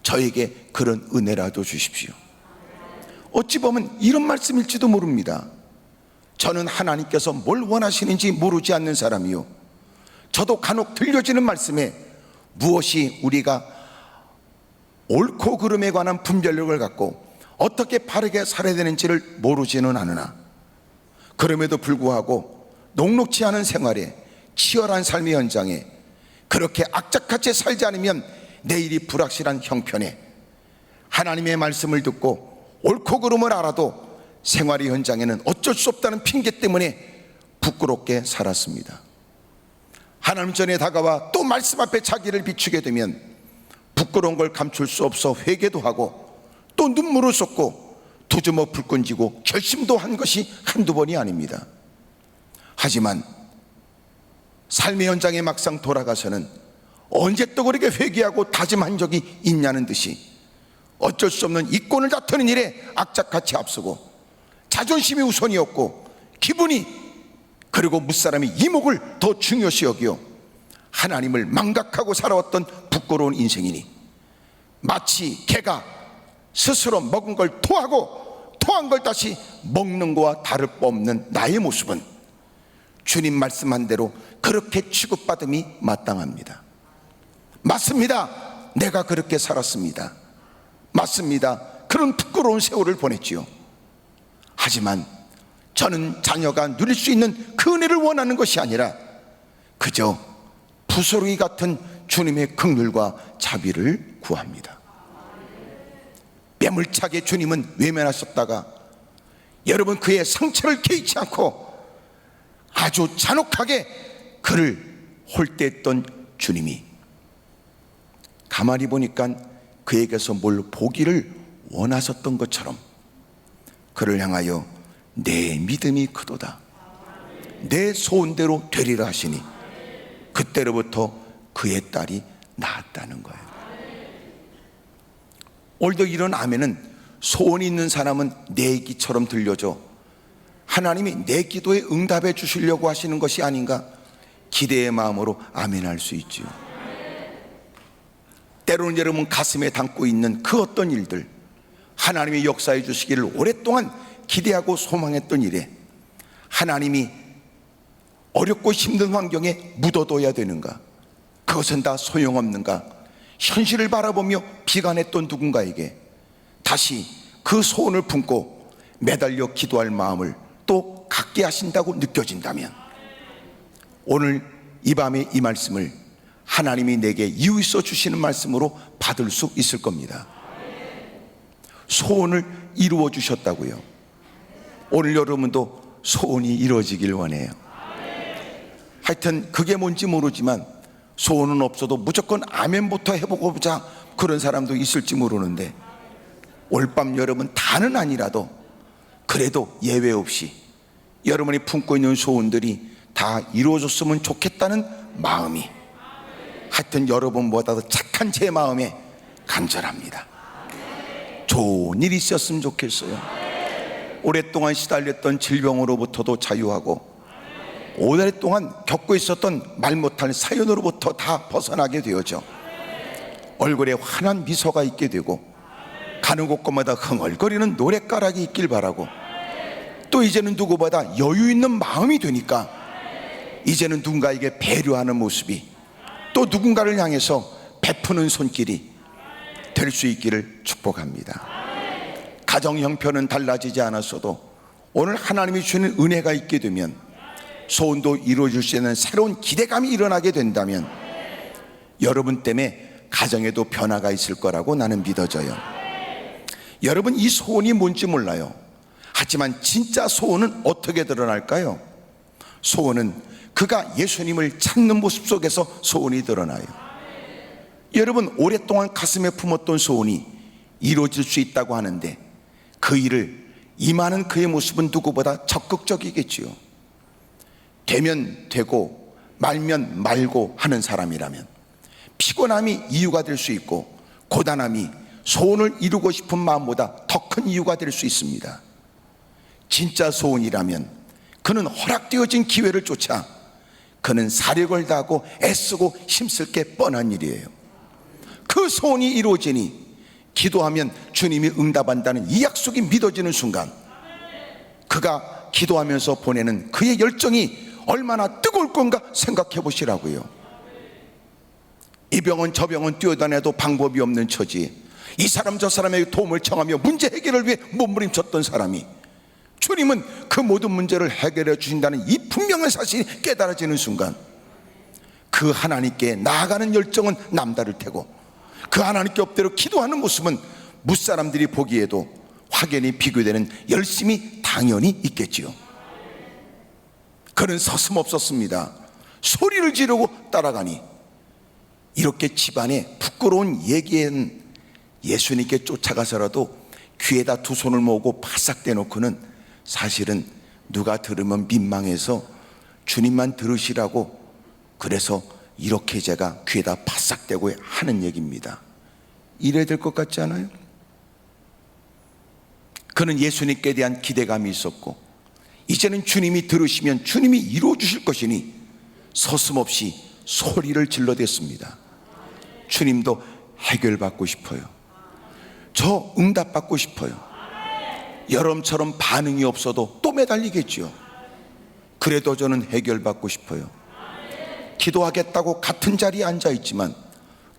저에게 그런 은혜라도 주십시오. 어찌 보면 이런 말씀일지도 모릅니다. 저는 하나님께서 뭘 원하시는지 모르지 않는 사람이요, 저도 간혹 들려지는 말씀에 무엇이 우리가 옳고 그름에 관한 분별력을 갖고 어떻게 바르게 살아야 되는지를 모르지는 않으나, 그럼에도 불구하고 녹록지 않은 생활에 치열한 삶의 현장에 그렇게 악착같이 살지 않으면 내일이 불확실한 형편에 하나님의 말씀을 듣고 옳고 그름을 알아도 생활의 현장에는 어쩔 수 없다는 핑계 때문에 부끄럽게 살았습니다. 하나님 전에 다가와 또 말씀 앞에 자기를 비추게 되면 부끄러운 걸 감출 수 없어 회개도 하고 또 눈물을 쏟고 두주먹 불끈 쥐고 결심도 한 것이 한두 번이 아닙니다. 하지만 삶의 현장에 막상 돌아가서는 언제 또 그렇게 회개하고 다짐한 적이 있냐는 듯이 어쩔 수 없는 이권을 다투는 일에 악착같이 앞서고 자존심이 우선이었고 기분이, 그리고 무사람이 이목을 더 중요시 여기어 하나님을 망각하고 살아왔던 부끄러운 인생이니, 마치 개가 스스로 먹은 걸 토하고 토한 걸 다시 먹는 거와 다를 바 없는 나의 모습은 주님 말씀한 대로 그렇게 취급받음이 마땅합니다. 맞습니다. 내가 그렇게 살았습니다. 맞습니다. 그런 부끄러운 세월을 보냈지요. 하지만 저는 자녀가 누릴 수 있는 그 은혜를 원하는 것이 아니라 그저 부스러기 같은 주님의 긍휼과 자비를 구합니다. 매몰차게 주님은 외면하셨다가 여러분 그의 상처를 개의치 않고 아주 잔혹하게 그를 홀대했던 주님이 가만히 보니까 그에게서 뭘 보기를 원하셨던 것처럼 그를 향하여 내 믿음이 크도다, 내 소원대로 되리라 하시니 그때로부터 그의 딸이 낳았다는 거예요. 오늘도 이런 아멘은 소원이 있는 사람은 내 얘기처럼 들려져 하나님이 내 기도에 응답해 주시려고 하시는 것이 아닌가 기대의 마음으로 아멘할 수 있지요. 때로는 여러분 가슴에 담고 있는 그 어떤 일들, 하나님이 역사해 주시기를 오랫동안 기대하고 소망했던 일에 하나님이 어렵고 힘든 환경에 묻어둬야 되는가, 그것은 다 소용없는가, 현실을 바라보며 비관했던 누군가에게 다시 그 소원을 품고 매달려 기도할 마음을 또 갖게 하신다고 느껴진다면 오늘 이 밤에 이 말씀을 하나님이 내게 이유 있어 주시는 말씀으로 받을 수 있을 겁니다. 소원을 이루어 주셨다고요. 오늘 여러분도 소원이 이루어지길 원해요. 하여튼 그게 뭔지 모르지만 소원은 없어도 무조건 아멘부터 해보고 보자 그런 사람도 있을지 모르는데 올밤 여러분 다는 아니라도 그래도 예외 없이 여러분이 품고 있는 소원들이 다 이루어졌으면 좋겠다는 마음이 하여튼 여러분보다도 착한 제 마음에 간절합니다. 좋은 일이 있었으면 좋겠어요. 오랫동안 시달렸던 질병으로부터도 자유하고 오랫동안 겪고 있었던 말 못할 사연으로부터 다 벗어나게 되어져 얼굴에 환한 미소가 있게 되고 가는 곳곳마다 흥얼거리는 노랫가락이 있길 바라고, 또 이제는 누구보다 여유 있는 마음이 되니까 이제는 누군가에게 배려하는 모습이, 또 누군가를 향해서 베푸는 손길이 될 수 있기를 축복합니다. 가정 형편은 달라지지 않았어도 오늘 하나님이 주시는 은혜가 있게 되면, 소원도 이루어질 수 있는 새로운 기대감이 일어나게 된다면 여러분 때문에 가정에도 변화가 있을 거라고 나는 믿어져요. 여러분, 이 소원이 뭔지 몰라요. 하지만 진짜 소원은 어떻게 드러날까요? 소원은 그가 예수님을 찾는 모습 속에서 소원이 드러나요. 여러분, 오랫동안 가슴에 품었던 소원이 이루어질 수 있다고 하는데 그 일을 임하는 그의 모습은 누구보다 적극적이겠지요. 되면 되고 말면 말고 하는 사람이라면 피곤함이 이유가 될 수 있고 고단함이 소원을 이루고 싶은 마음보다 더 큰 이유가 될 수 있습니다. 진짜 소원이라면 그는 허락되어진 기회를 쫓아 그는 사력을 다하고 애쓰고 힘쓸 게 뻔한 일이에요. 그 소원이 이루어지니 기도하면 주님이 응답한다는 이 약속이 믿어지는 순간 그가 기도하면서 보내는 그의 열정이 얼마나 뜨거울 건가 생각해 보시라고요. 이 병원 저 병원 뛰어다녀도 방법이 없는 처지에 이 사람 저 사람에게 도움을 청하며 문제 해결을 위해 몸부림쳤던 사람이 주님은 그 모든 문제를 해결해 주신다는 이 분명한 사실이 깨달아지는 순간 그 하나님께 나아가는 열정은 남다를 테고 그 하나님께 엎드려 기도하는 모습은 무사람들이 보기에도 확연히 비교되는 열심이 당연히 있겠지요. 그는 서슴없었습니다. 소리를 지르고 따라가니 이렇게 집안에 부끄러운 얘기엔 예수님께 쫓아가서라도 귀에다 두 손을 모으고 바싹 대놓고는 사실은 누가 들으면 민망해서 주님만 들으시라고 그래서 이렇게 제가 귀에다 바싹 대고 하는 얘기입니다. 이래야 될 것 같지 않아요? 그는 예수님께 대한 기대감이 있었고 이제는 주님이 들으시면 주님이 이루어 주실 것이니 서슴없이 소리를 질러댔습니다. 주님도 해결받고 싶어요. 저 응답받고 싶어요. 여러분처럼 반응이 없어도 또 매달리겠죠. 그래도 저는 해결받고 싶어요. 기도하겠다고 같은 자리에 앉아있지만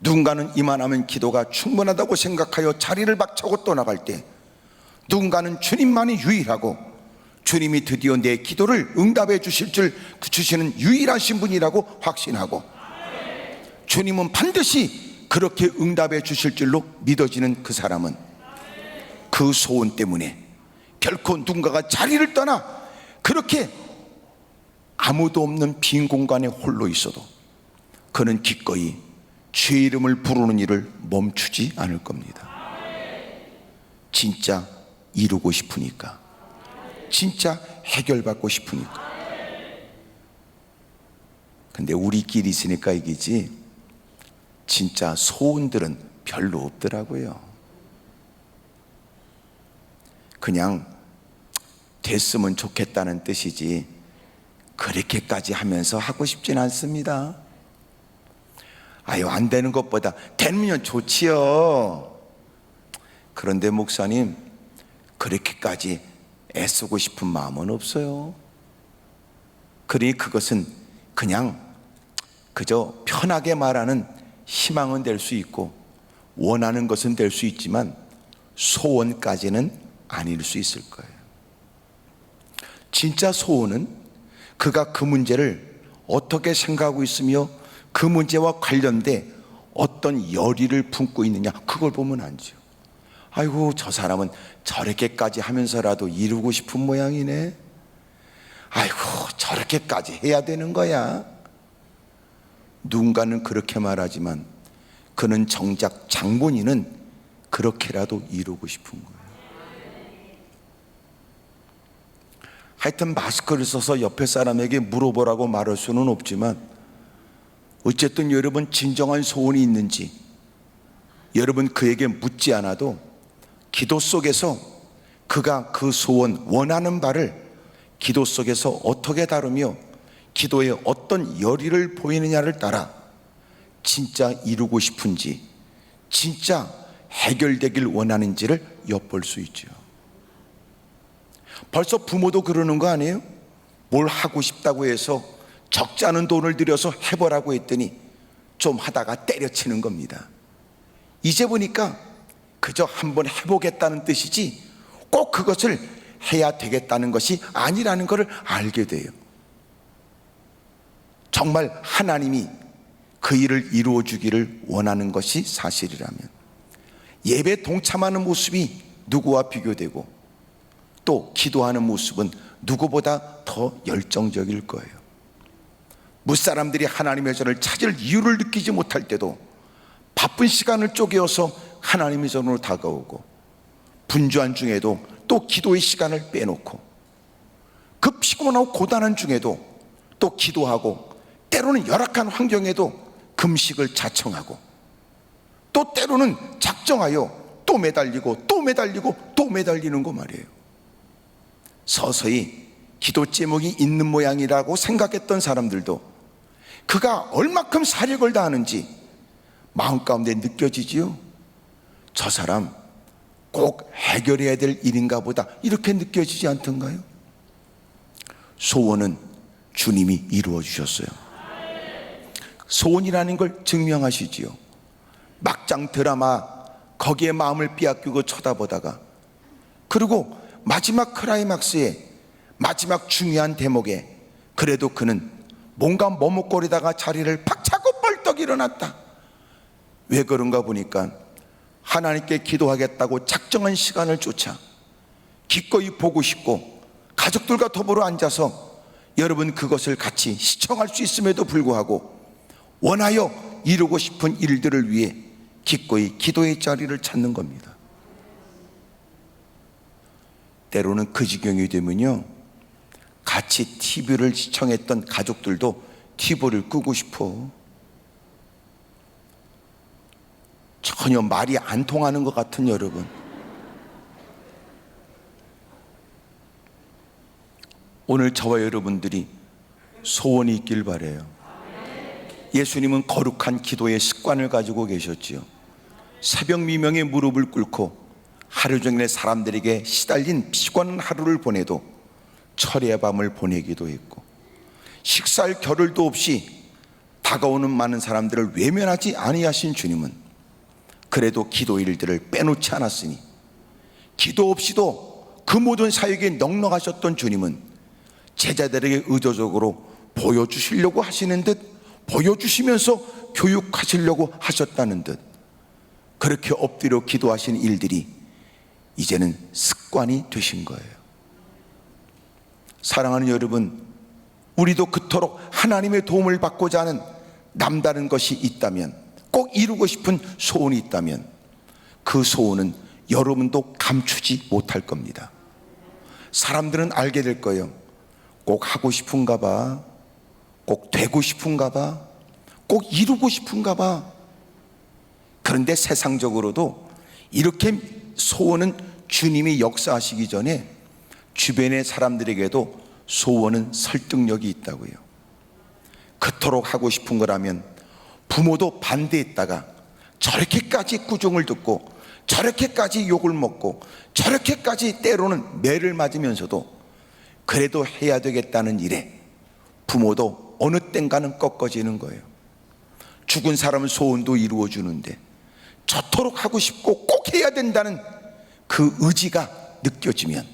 누군가는 이만하면 기도가 충분하다고 생각하여 자리를 박차고 떠나갈 때 누군가는 주님만이 유일하고 주님이 드디어 내 기도를 응답해 주실 줄 주시는 유일하신 분이라고 확신하고 주님은 반드시 그렇게 응답해 주실 줄로 믿어지는 그 사람은 그 소원 때문에 결코 누군가가 자리를 떠나 그렇게 아무도 없는 빈 공간에 홀로 있어도 그는 기꺼이 주의 이름을 부르는 일을 멈추지 않을 겁니다. 진짜 이루고 싶으니까, 진짜 해결받고 싶으니까. 근데 우리끼리 있으니까 이기지 진짜 소원들은 별로 없더라고요. 그냥 됐으면 좋겠다는 뜻이지 그렇게까지 하면서 하고 싶진 않습니다. 아유, 안 되는 것보다 되면 좋지요. 그런데 목사님, 그렇게까지 애쓰고 싶은 마음은 없어요. 그러니 그것은 그냥 그저 편하게 말하는 희망은 될 수 있고 원하는 것은 될 수 있지만 소원까지는 아닐 수 있을 거예요. 진짜 소원은 그가 그 문제를 어떻게 생각하고 있으며 그 문제와 관련돼 어떤 열의를 품고 있느냐, 그걸 보면 안죠. 아이고, 저 사람은 저렇게까지 하면서라도 이루고 싶은 모양이네. 아이고, 저렇게까지 해야 되는 거야. 누군가는 그렇게 말하지만 그는 정작 장본인은 그렇게라도 이루고 싶은 거예요. 하여튼 마스크를 써서 옆에 사람에게 물어보라고 말할 수는 없지만 어쨌든 여러분 진정한 소원이 있는지 여러분 그에게 묻지 않아도 기도 속에서 그가 그 소원, 원하는 바를 기도 속에서 어떻게 다루며 기도에 어떤 열의를 보이느냐를 따라 진짜 이루고 싶은지, 진짜 해결되길 원하는지를 엿볼 수 있죠. 벌써 부모도 그러는 거 아니에요? 뭘 하고 싶다고 해서 적지 않은 돈을 들여서 해보라고 했더니 좀 하다가 때려치는 겁니다. 이제 보니까 그저 한번 해보겠다는 뜻이지 꼭 그것을 해야 되겠다는 것이 아니라는 것을 알게 돼요. 정말 하나님이 그 일을 이루어 주기를 원하는 것이 사실이라면 예배 동참하는 모습이 누구와 비교되고 또 기도하는 모습은 누구보다 더 열정적일 거예요. 무사람들이 하나님의 전을 찾을 이유를 느끼지 못할 때도 바쁜 시간을 쪼개어서 하나님의 전으로 다가오고, 분주한 중에도 또 기도의 시간을 빼놓고, 그 피곤하고 고단한 중에도 또 기도하고, 때로는 열악한 환경에도 금식을 자청하고, 또 때로는 작정하여 또 매달리고 또 매달리고 또 매달리는 거 말이에요. 서서히 기도 제목이 있는 모양이라고 생각했던 사람들도 그가 얼마큼 사력을 다하는지 마음 가운데 느껴지지요. 저 사람 꼭 해결해야 될 일인가 보다, 이렇게 느껴지지 않던가요? 소원은 주님이 이루어 주셨어요. 소원이라는 걸 증명하시지요. 막장 드라마 거기에 마음을 빼앗기고 쳐다보다가, 그리고 마지막 클라이막스에, 마지막 중요한 대목에 그래도 그는 뭔가 머뭇거리다가 자리를 박차고 벌떡 일어났다. 왜 그런가 보니까 하나님께 기도하겠다고 작정한 시간을 쫓아 기꺼이 보고 싶고 가족들과 더불어 앉아서 여러분 그것을 같이 시청할 수 있음에도 불구하고 원하여 이루고 싶은 일들을 위해 기꺼이 기도의 자리를 찾는 겁니다. 때로는 그 지경이 되면요, 같이 TV를 시청했던 가족들도 TV를 끄고 싶어. 전혀 말이 안 통하는 것 같은 여러분, 오늘 저와 여러분들이 소원이 있길 바라요. 예수님은 거룩한 기도의 습관을 가지고 계셨지요. 새벽 미명에 무릎을 꿇고 하루 종일 사람들에게 시달린 피곤한 하루를 보내도 철의 밤을 보내기도 했고, 식사할 겨를도 없이 다가오는 많은 사람들을 외면하지 아니하신 주님은 그래도 기도 일들을 빼놓지 않았으니, 기도 없이도 그 모든 사역에 넉넉하셨던 주님은 제자들에게 의도적으로 보여주시려고 하시는 듯, 보여주시면서 교육하시려고 하셨다는 듯, 그렇게 엎드려 기도하신 일들이 이제는 습관이 되신 거예요. 사랑하는 여러분, 우리도 그토록 하나님의 도움을 받고자 하는 남다른 것이 있다면, 꼭 이루고 싶은 소원이 있다면 그 소원은 여러분도 감추지 못할 겁니다. 사람들은 알게 될 거예요. 꼭 하고 싶은가 봐, 꼭 되고 싶은가 봐, 꼭 이루고 싶은가 봐. 그런데 세상적으로도 이렇게 소원은 주님이 역사하시기 전에 주변의 사람들에게도 소원은 설득력이 있다고요. 그토록 하고 싶은 거라면 부모도 반대했다가 저렇게까지 꾸중을 듣고 저렇게까지 욕을 먹고 저렇게까지 때로는 매를 맞으면서도 그래도 해야 되겠다는 일에 부모도 어느 땐가는 꺾어지는 거예요. 죽은 사람은 소원도 이루어주는데 저토록 하고 싶고 꼭 해야 된다는 그 의지가 느껴지면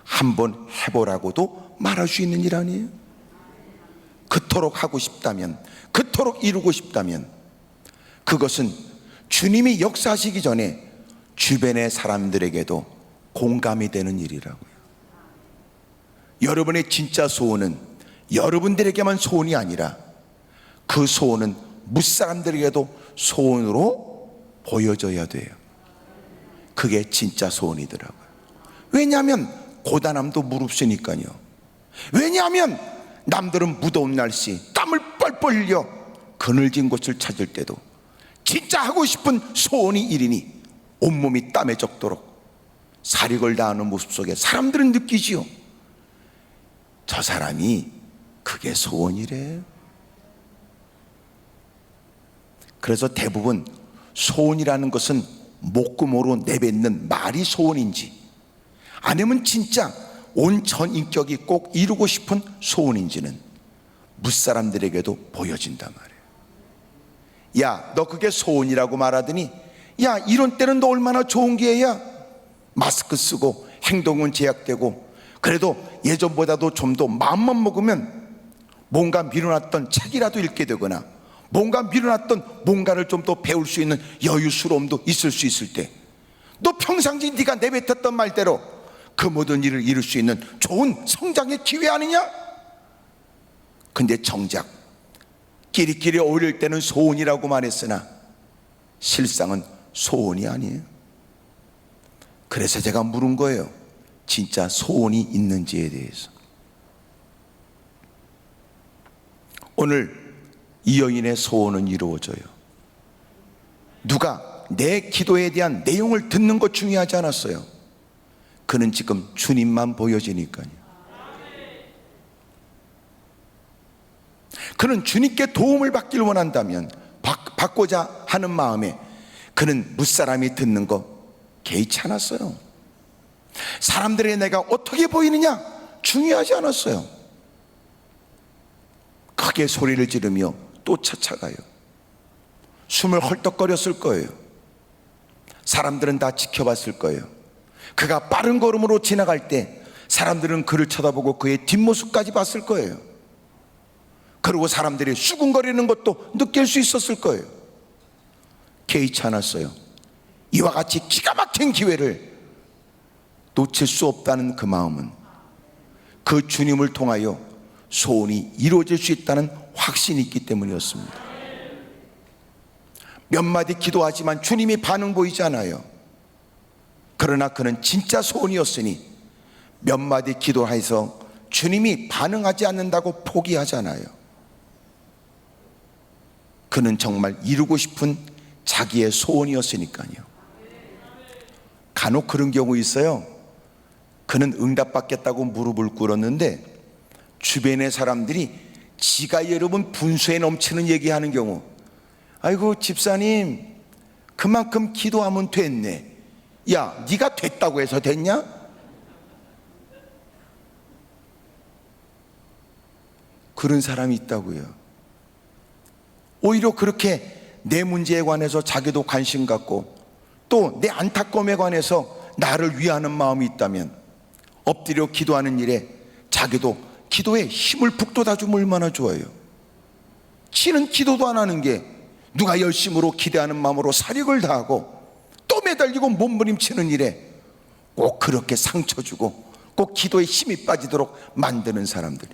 한번 해보라고도 말할 수 있는 일 아니에요? 그토록 하고 싶다면, 그토록 이루고 싶다면 그것은 주님이 역사하시기 전에 주변의 사람들에게도 공감이 되는 일이라고요. 여러분의 진짜 소원은 여러분들에게만 소원이 아니라 그 소원은 무사람들에게도 소원으로 보여져야 돼요. 그게 진짜 소원이더라고요. 왜냐하면 고단함도 무릅쓰니까요. 왜냐하면 남들은 무더운 날씨 땀을 뻘뻘 흘려 그늘진 곳을 찾을 때도 진짜 하고 싶은 소원이 이르니 온몸이 땀에 젖도록 사력을 다하는 모습 속에 사람들은 느끼지요. 저 사람이 그게 소원이래. 그래서 대부분 소원이라는 것은 목구멍으로 내뱉는 말이 소원인지, 아니면 진짜 온 전 인격이 꼭 이루고 싶은 소원인지는 무사람들에게도 보여진단 말이에요. 야, 너 그게 소원이라고 말하더니 야, 이런 때는 너 얼마나 좋은 기회야. 마스크 쓰고 행동은 제약되고 그래도 예전보다도 좀 더 마음만 먹으면 뭔가 미뤄놨던 책이라도 읽게 되거나 뭔가 미뤄놨던 뭔가를 좀 더 배울 수 있는 여유스러움도 있을 수 있을 때 너 평상시 네가 내뱉었던 말대로 그 모든 일을 이룰 수 있는 좋은 성장의 기회 아니냐? 근데 정작 끼리끼리 어울릴 때는 소원이라고 말했으나 실상은 소원이 아니에요. 그래서 제가 물은 거예요. 진짜 소원이 있는지에 대해서. 오늘 이 여인의 소원은 이루어져요. 누가 내 기도에 대한 내용을 듣는 것 중요하지 않았어요. 그는 지금 주님만 보여지니까요. 그는 주님께 도움을 받기를 원한다면 받고자 하는 마음에 그는 무사람이 듣는 거 개의치 않았어요. 사람들의 내가 어떻게 보이느냐 중요하지 않았어요. 크게 소리를 지르며 또 쫓아가요. 숨을 헐떡거렸을 거예요. 사람들은 다 지켜봤을 거예요. 그가 빠른 걸음으로 지나갈 때 사람들은 그를 쳐다보고 그의 뒷모습까지 봤을 거예요. 그리고 사람들이 수군거리는 것도 느낄 수 있었을 거예요. 개의치 않았어요. 이와 같이 기가 막힌 기회를 놓칠 수 없다는 그 마음은 그 주님을 통하여 소원이 이루어질 수 있다는 확신이 있기 때문이었습니다. 몇 마디 기도하지만 주님이 반응 보이지 않아요. 그러나 그는 진짜 소원이었으니 몇 마디 기도해서 주님이 반응하지 않는다고 포기하잖아요. 그는 정말 이루고 싶은 자기의 소원이었으니까요. 간혹 그런 경우 있어요. 그는 응답받겠다고 무릎을 꿇었는데 주변의 사람들이 지가 여러분 분수에 넘치는 얘기하는 경우, 아이고 집사님 그만큼 기도하면 됐네. 야, 네가 됐다고 해서 됐냐? 그런 사람이 있다고요. 오히려 그렇게 내 문제에 관해서 자기도 관심 갖고 또 내 안타까움에 관해서 나를 위하는 마음이 있다면 엎드려 기도하는 일에 자기도 기도에 힘을 북돋아주면 얼마나 좋아요. 지는 기도도 안 하는 게 누가 열심으로 기대하는 마음으로 사력을 다하고 또 매달리고 몸부림치는 일에 꼭 그렇게 상처 주고 꼭 기도에 힘이 빠지도록 만드는 사람들이.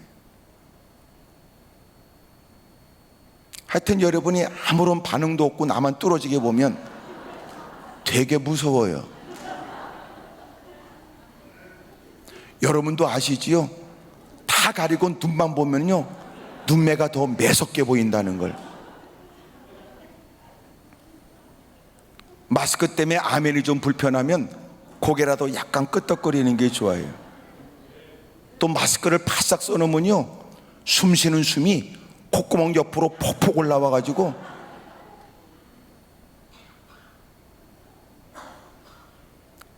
하여튼 여러분이 아무런 반응도 없고 나만 뚫어지게 보면 되게 무서워요. 여러분도 아시지요? 다 가리고 눈만 보면요 눈매가 더 매섭게 보인다는 걸. 마스크 때문에 아멘이 좀 불편하면 고개라도 약간 끄덕거리는 게 좋아요. 또 마스크를 바싹 써놓으면요 숨 쉬는 숨이 콧구멍 옆으로 폭폭 올라와 가지고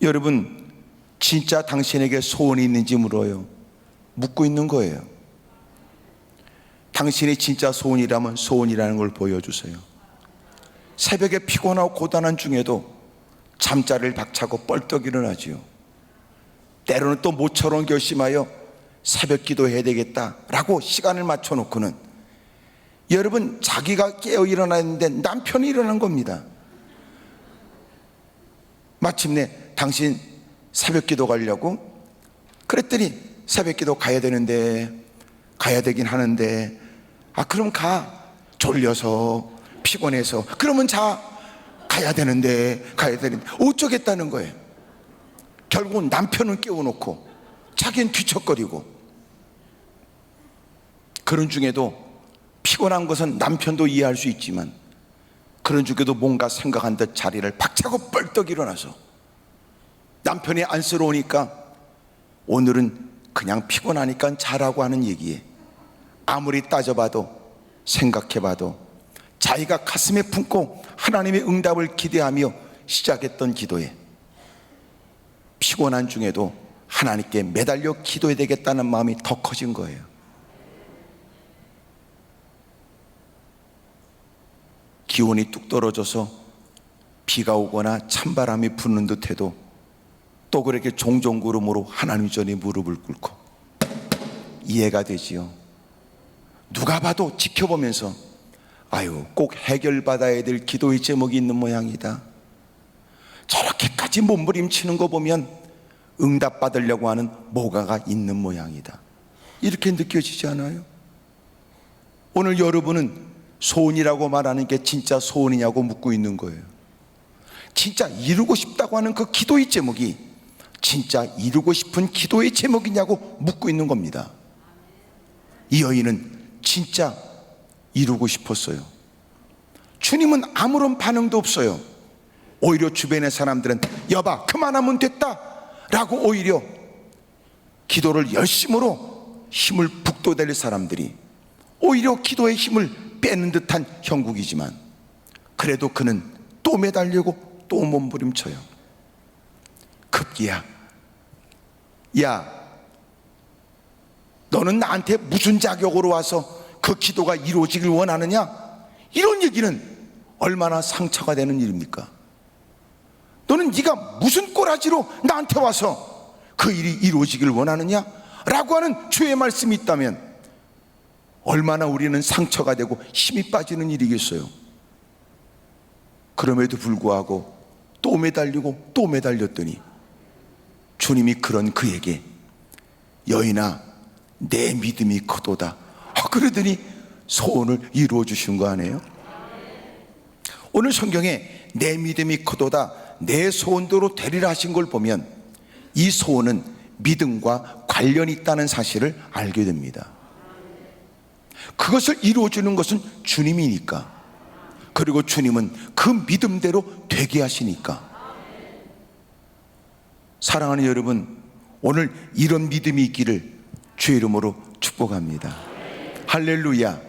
여러분 진짜 당신에게 소원이 있는지 물어요. 묻고 있는 거예요. 당신이 진짜 소원이라면 소원이라는 걸 보여주세요. 새벽에 피곤하고 고단한 중에도 잠자리를 박차고 뻘떡 일어나지요. 때로는 또 모처럼 결심하여 새벽 기도해야 되겠다라고 시간을 맞춰놓고는 여러분 자기가 깨어 일어났는데 남편이 일어난 겁니다. 마침내 당신 새벽 기도 가려고? 그랬더니 새벽 기도 가야 되는데 가야 되긴 하는데 그럼 가. 졸려서 피곤해서. 그러면 자. 가야 되는데 어쩌겠다는 거예요. 결국은 남편은 깨워놓고 자기는 뒤척거리고. 그런 중에도 피곤한 것은 남편도 이해할 수 있지만 그런 중에도 뭔가 생각한 듯 자리를 박차고 뻘떡 일어나서 남편이 안쓰러우니까 오늘은 그냥 피곤하니까 자라고 하는 얘기에 아무리 따져봐도 생각해봐도 자기가 가슴에 품고 하나님의 응답을 기대하며 시작했던 기도에 피곤한 중에도 하나님께 매달려 기도해야 되겠다는 마음이 더 커진 거예요. 기온이 뚝 떨어져서 비가 오거나 찬바람이 부는 듯해도 또 또 그렇게 종종 그러므로 하나님 전에 무릎을 꿇고 이해가 되지요. 누가 봐도 지켜보면서 아유, 꼭 해결받아야 될 기도의 제목이 있는 모양이다. 저렇게까지 몸부림치는 거 보면 응답받으려고 하는 뭐가가 있는 모양이다. 이렇게 느껴지지 않아요? 오늘 여러분은 소원이라고 말하는 게 진짜 소원이냐고 묻고 있는 거예요. 진짜 이루고 싶다고 하는 그 기도의 제목이 진짜 이루고 싶은 기도의 제목이냐고 묻고 있는 겁니다. 이 여인은 진짜 이루고 싶었어요. 주님은 아무런 반응도 없어요. 오히려 주변의 사람들은 여봐 그만하면 됐다 라고 오히려 기도를 열심으로 힘을 북돋을 사람들이 오히려 기도의 힘을 빼는 듯한 형국이지만 그래도 그는 또 매달리고 또 몸부림쳐요. 급기야 야 너는 나한테 무슨 자격으로 와서 그 기도가 이루어지길 원하느냐? 이런 얘기는 얼마나 상처가 되는 일입니까? 너는 네가 무슨 꼬라지로 나한테 와서 그 일이 이루어지길 원하느냐? 라고 하는 주의 말씀이 있다면 얼마나 우리는 상처가 되고 힘이 빠지는 일이겠어요. 그럼에도 불구하고 또 매달리고 또 매달렸더니 주님이 그런 그에게 여인아 내 믿음이 크도다 그러더니 소원을 이루어 주신 거 아니에요? 오늘 성경에 내 믿음이 크도다 내 소원대로 되리라 하신 걸 보면 이 소원은 믿음과 관련이 있다는 사실을 알게 됩니다. 그것을 이루어 주는 것은 주님이니까, 그리고 주님은 그 믿음대로 되게 하시니까. 사랑하는 여러분, 오늘 이런 믿음이 있기를 주의 이름으로 축복합니다. 할렐루야.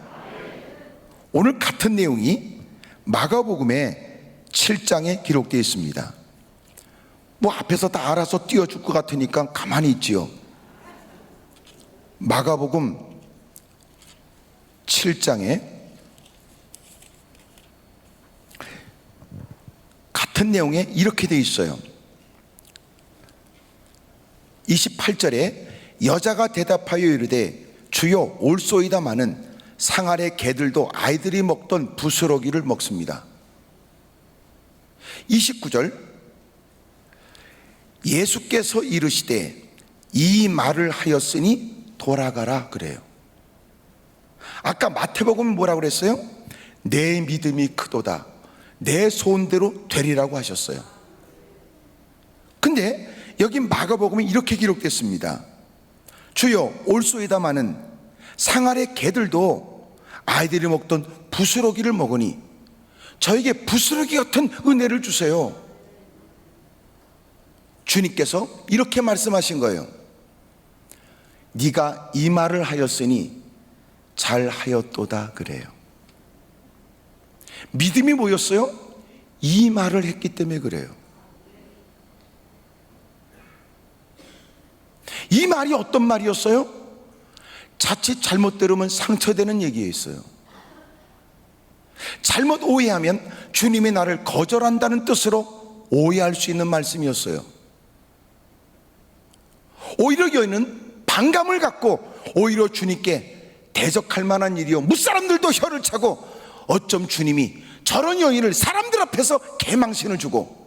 오늘 같은 내용이 마가복음의 7장에 기록되어 있습니다. 뭐 앞에서 다 알아서 띄워줄 것 같으니까 가만히 있지요. 마가복음 7장에 같은 내용에 이렇게 되어 있어요. 28절에 여자가 대답하여 이르되 주여 올소이다마는 상 아래 개들도 아이들이 먹던 부스러기를 먹습니다. 29절 예수께서 이르시되 이 말을 하였으니 돌아가라 그래요. 아까 마태복음은 뭐라고 그랬어요? 내 믿음이 크도다 내 소원대로 되리라고 하셨어요. 근데 여기 마가복음은 이렇게 기록됐습니다. 주여 올소이다마는 상 아래 개들도 아이들이 먹던 부스러기를 먹으니 저에게 부스러기 같은 은혜를 주세요. 주님께서 이렇게 말씀하신 거예요. 네가 이 말을 하였으니 잘하였도다 그래요. 믿음이 뭐였어요? 이 말을 했기 때문에 그래요. 이 말이 어떤 말이었어요? 자칫 잘못 들으면 상처되는 얘기였어요. 잘못 오해하면 주님이 나를 거절한다는 뜻으로 오해할 수 있는 말씀이었어요. 오히려 여인은 반감을 갖고 오히려 주님께 대적할 만한 일이요 무사람들도 혀를 차고 어쩜 주님이 저런 여인을 사람들 앞에서 개망신을 주고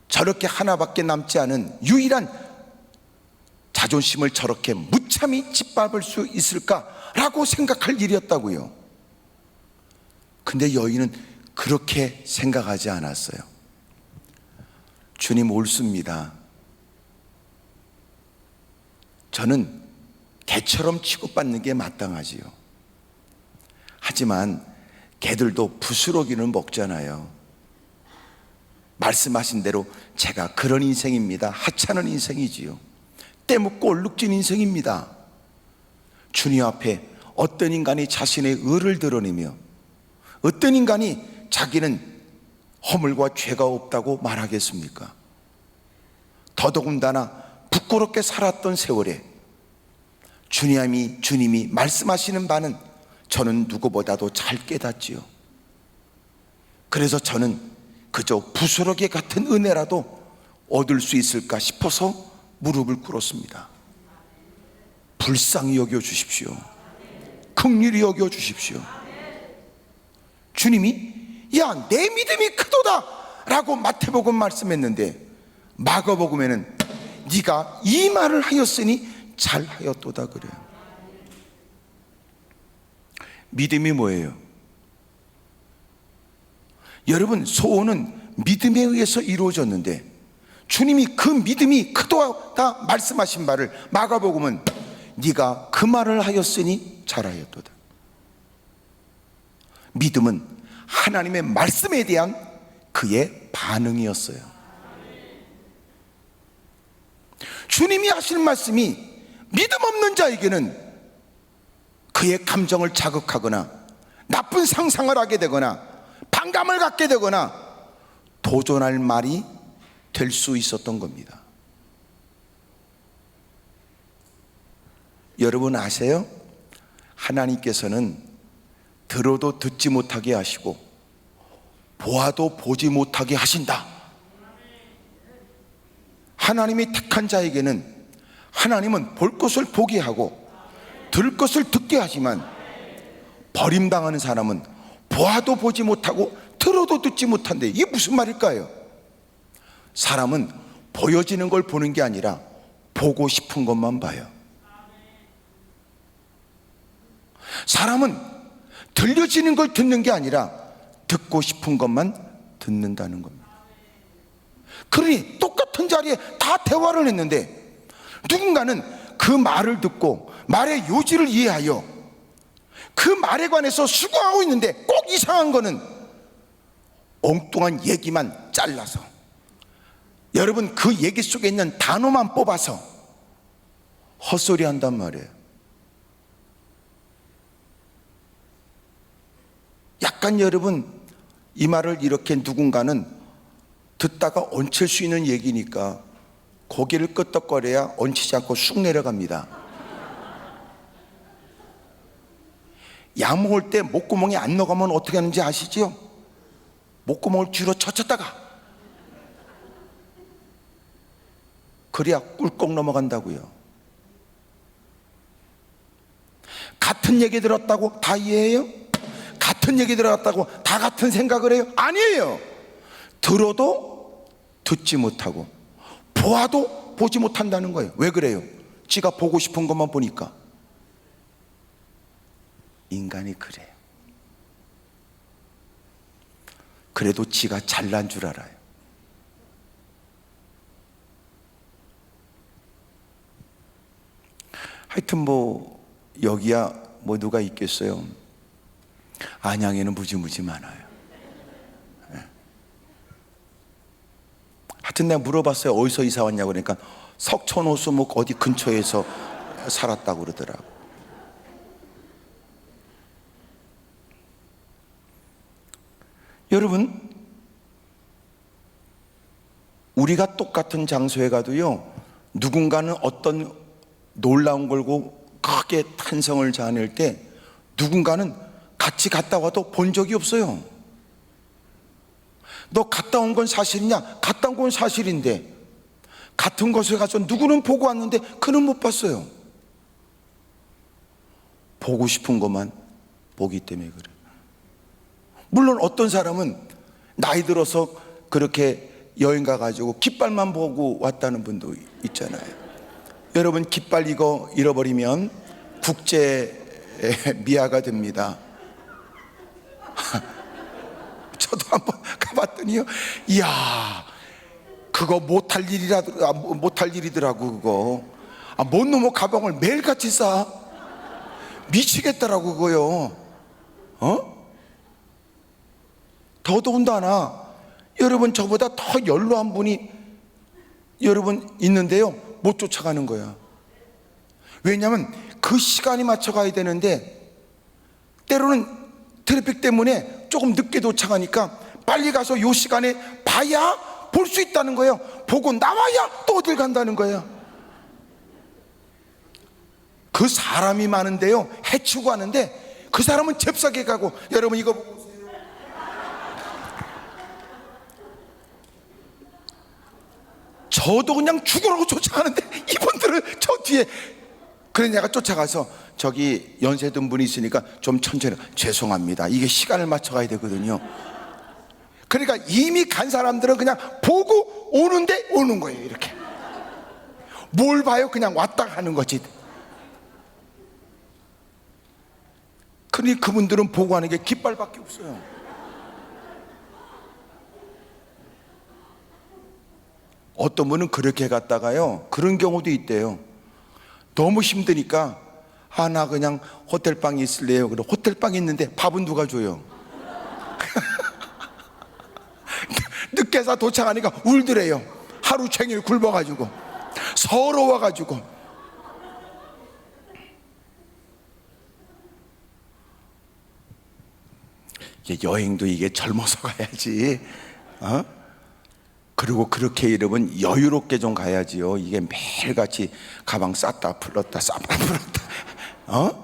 저렇게 하나밖에 남지 않은 유일한 자존심을 저렇게 무참히 짓밟을 수 있을까라고 생각할 일이었다고요. 근데 여인은 그렇게 생각하지 않았어요. 주님 옳습니다. 저는 개처럼 취급받는 게 마땅하지요. 하지만 개들도 부스러기는 먹잖아요. 말씀하신 대로 제가 그런 인생입니다. 하찮은 인생이지요. 때묻고 얼룩진 인생입니다. 주님 앞에 어떤 인간이 자신의 의를 드러내며 어떤 인간이 자기는 허물과 죄가 없다고 말하겠습니까? 더더군다나 부끄럽게 살았던 세월에 주님이 말씀하시는 바는 저는 누구보다도 잘 깨닫지요. 그래서 저는 그저 부스러기 같은 은혜라도 얻을 수 있을까 싶어서 무릎을 꿇었습니다. 불쌍히 여겨 주십시오. 긍휼히 여겨 주십시오. 주님이 야, 내 믿음이 크도다 라고 마태복음 말씀했는데 마가복음에는 네가 이 말을 하였으니 잘하였도다 그래요. 믿음이 뭐예요? 여러분, 소원은 믿음에 의해서 이루어졌는데 주님이 그 믿음이 크도다 말씀하신 말을 마가복음은 네가 그 말을 하였으니 잘하였도다. 믿음은 하나님의 말씀에 대한 그의 반응이었어요. 주님이 하실 말씀이 믿음 없는 자에게는 그의 감정을 자극하거나 나쁜 상상을 하게 되거나 반감을 갖게 되거나 도전할 말이 될 수 있었던 겁니다. 여러분 아세요? 하나님께서는 들어도 듣지 못하게 하시고 보아도 보지 못하게 하신다. 하나님이 택한 자에게는 하나님은 볼 것을 보게 하고 들을 것을 듣게 하지만 버림당하는 사람은 보아도 보지 못하고 들어도 듣지 못한대. 이게 무슨 말일까요? 사람은 보여지는 걸 보는 게 아니라 보고 싶은 것만 봐요. 사람은 들려지는 걸 듣는 게 아니라 듣고 싶은 것만 듣는다는 겁니다. 그러니 똑같은 자리에 다 대화를 했는데 누군가는 그 말을 듣고 말의 요지를 이해하여 그 말에 관해서 수긍하고 있는데 꼭 이상한 거는 엉뚱한 얘기만 잘라서 여러분 그 얘기 속에 있는 단어만 뽑아서 헛소리 한단 말이에요. 약간 여러분 이 말을 이렇게 누군가는 듣다가 얹힐 수 있는 얘기니까 고개를 끄덕거려야 얹히지 않고 쑥 내려갑니다. 약 먹을 때 목구멍에 안 넣어가면 어떻게 하는지 아시죠? 목구멍을 뒤로 젖혔다가 그래야 꿀꺽 넘어간다고요. 같은 얘기 들었다고 다 이해해요? 같은 얘기 들었다고 다 같은 생각을 해요? 아니에요. 들어도 듣지 못하고 보아도 보지 못한다는 거예요. 왜 그래요? 지가 보고 싶은 것만 보니까. 인간이 그래요. 그래도 지가 잘난 줄 알아요. 하여튼 뭐 여기야 뭐 누가 있겠어요. 안양에는 무지무지 많아요. 하여튼 내가 물어봤어요. 어디서 이사 왔냐고. 그러니까 석촌호수 뭐 어디 근처에서 살았다고 그러더라고. 여러분, 우리가 똑같은 장소에 가도요, 누군가는 어떤 놀라운 걸고 크게 탄성을 자아낼 때 누군가는 같이 갔다 와도 본 적이 없어요. 너 갔다 온 건 사실이냐? 갔다 온 건 사실인데 같은 곳에 가서 누구는 보고 왔는데 그는 못 봤어요. 보고 싶은 것만 보기 때문에 그래요. 물론 어떤 사람은 나이 들어서 그렇게 여행 가가지고 깃발만 보고 왔다는 분도 있잖아요. 여러분, 깃발 이거 잃어버리면 국제 미아가 됩니다. 저도 한번 가봤더니요, 이야, 그거 못할 일이더라고. 그거 못 놈의 가방을 매일같이 싸. 미치겠더라고 그거요. 더더군다나 여러분, 저보다 더 연로한 분이 여러분 있는데요, 못 쫓아가는 거야. 왜냐하면 그 시간이 맞춰 가야 되는데 때로는 트래픽 때문에 조금 늦게 도착하니까 빨리 가서 요 시간에 봐야 볼 수 있다는 거예요. 보고 나와야 또 어딜 간다는 거예요. 그 사람이 많은데요, 해치고 하는데 그 사람은 잽싸게 가고. 여러분 이거 보고 오세요. 저도 그냥 죽으라고 쫓아가는데 이분들은 저 뒤에. 그래서 내가 쫓아가서 저기 연세 든 분이 있으니까 좀 천천히, 죄송합니다, 이게 시간을 맞춰 가야 되거든요. 그러니까 이미 간 사람들은 그냥 보고 오는데 오는 거예요. 이렇게 뭘 봐요? 그냥 왔다 가는 거지. 그러니 그분들은 보고 하는 게 깃발밖에 없어요. 어떤 분은 그렇게 갔다가요, 그런 경우도 있대요. 너무 힘드니까 나 그냥 호텔방에 있을래요. 그래 호텔방에 있는데 밥은 누가 줘요? 늦게서 도착하니까 울더래요. 하루 종일 굶어가지고 서러워가지고. 여행도 이게 젊어서 가야지. 그리고 그렇게 여러분 여유롭게 좀 가야지요. 이게 매일같이 가방 쌌다 풀었다 쌌다 풀었다,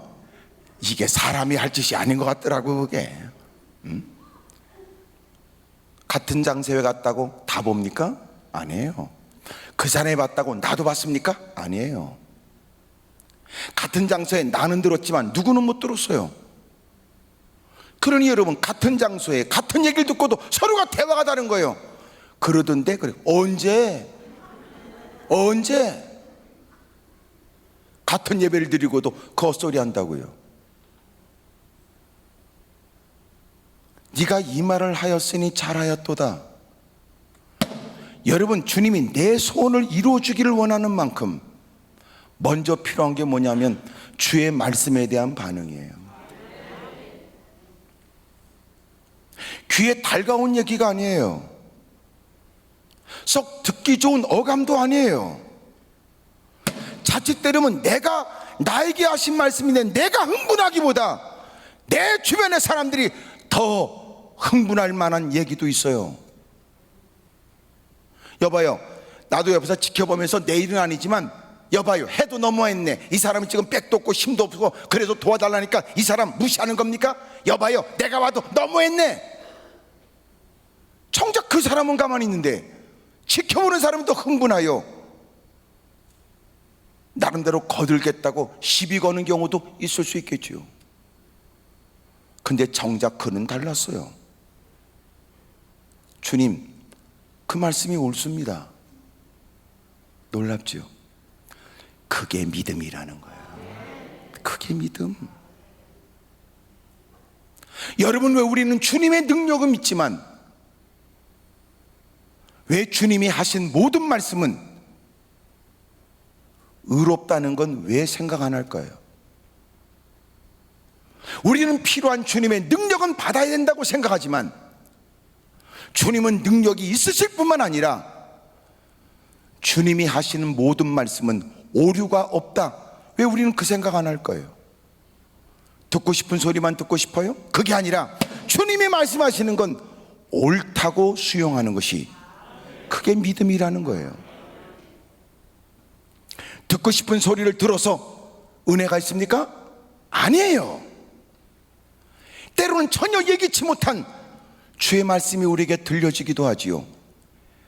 이게 사람이 할 짓이 아닌 것 같더라고 그게. 같은 장소에 갔다고 다 봅니까? 아니에요. 그 사람이 봤다고 나도 봤습니까? 아니에요. 같은 장소에 나는 들었지만 누구는 못 들었어요. 그러니 여러분, 같은 장소에 같은 얘기를 듣고도 서로가 대화가 다른 거예요. 그러던데, 그래. 언제 같은 예배를 드리고도 그 헛소리 한다고요? 네가 이 말을 하였으니 잘하였도다. 여러분, 주님이 내 소원을 이루어주기를 원하는 만큼 먼저 필요한 게 뭐냐면 주의 말씀에 대한 반응이에요. 귀에 달가운 얘기가 아니에요. 썩 듣기 좋은 어감도 아니에요. 자칫 때리면 내가 나에게 하신 말씀인데 내가 흥분하기보다 내 주변의 사람들이 더 흥분할 만한 얘기도 있어요. 여봐요, 나도 옆에서 지켜보면서 내 일은 아니지만 여봐요, 해도 너무했네. 이 사람이 지금 백도 없고 힘도 없고 그래서 도와달라니까 이 사람 무시하는 겁니까? 여봐요, 내가 와도 너무했네. 정작 그 사람은 가만히 있는데 지켜보는 사람은 더 흥분하여 나름대로 거들겠다고 시비 거는 경우도 있을 수 있겠죠. 근데 정작 그는 달랐어요. 주님, 그 말씀이 옳습니다. 놀랍죠? 그게 믿음이라는 거예요. 그게 믿음. 여러분, 왜 우리는 주님의 능력은 믿지만 왜 주님이 하신 모든 말씀은 의롭다는 건 왜 생각 안 할까요? 우리는 필요한 주님의 능력은 받아야 된다고 생각하지만 주님은 능력이 있으실 뿐만 아니라 주님이 하시는 모든 말씀은 오류가 없다. 왜 우리는 그 생각 안 할까요? 듣고 싶은 소리만 듣고 싶어요? 그게 아니라 주님이 말씀하시는 건 옳다고 수용하는 것이, 그게 믿음이라는 거예요. 듣고 싶은 소리를 들어서 은혜가 있습니까? 아니에요. 때로는 전혀 예기치 못한 주의 말씀이 우리에게 들려지기도 하지요.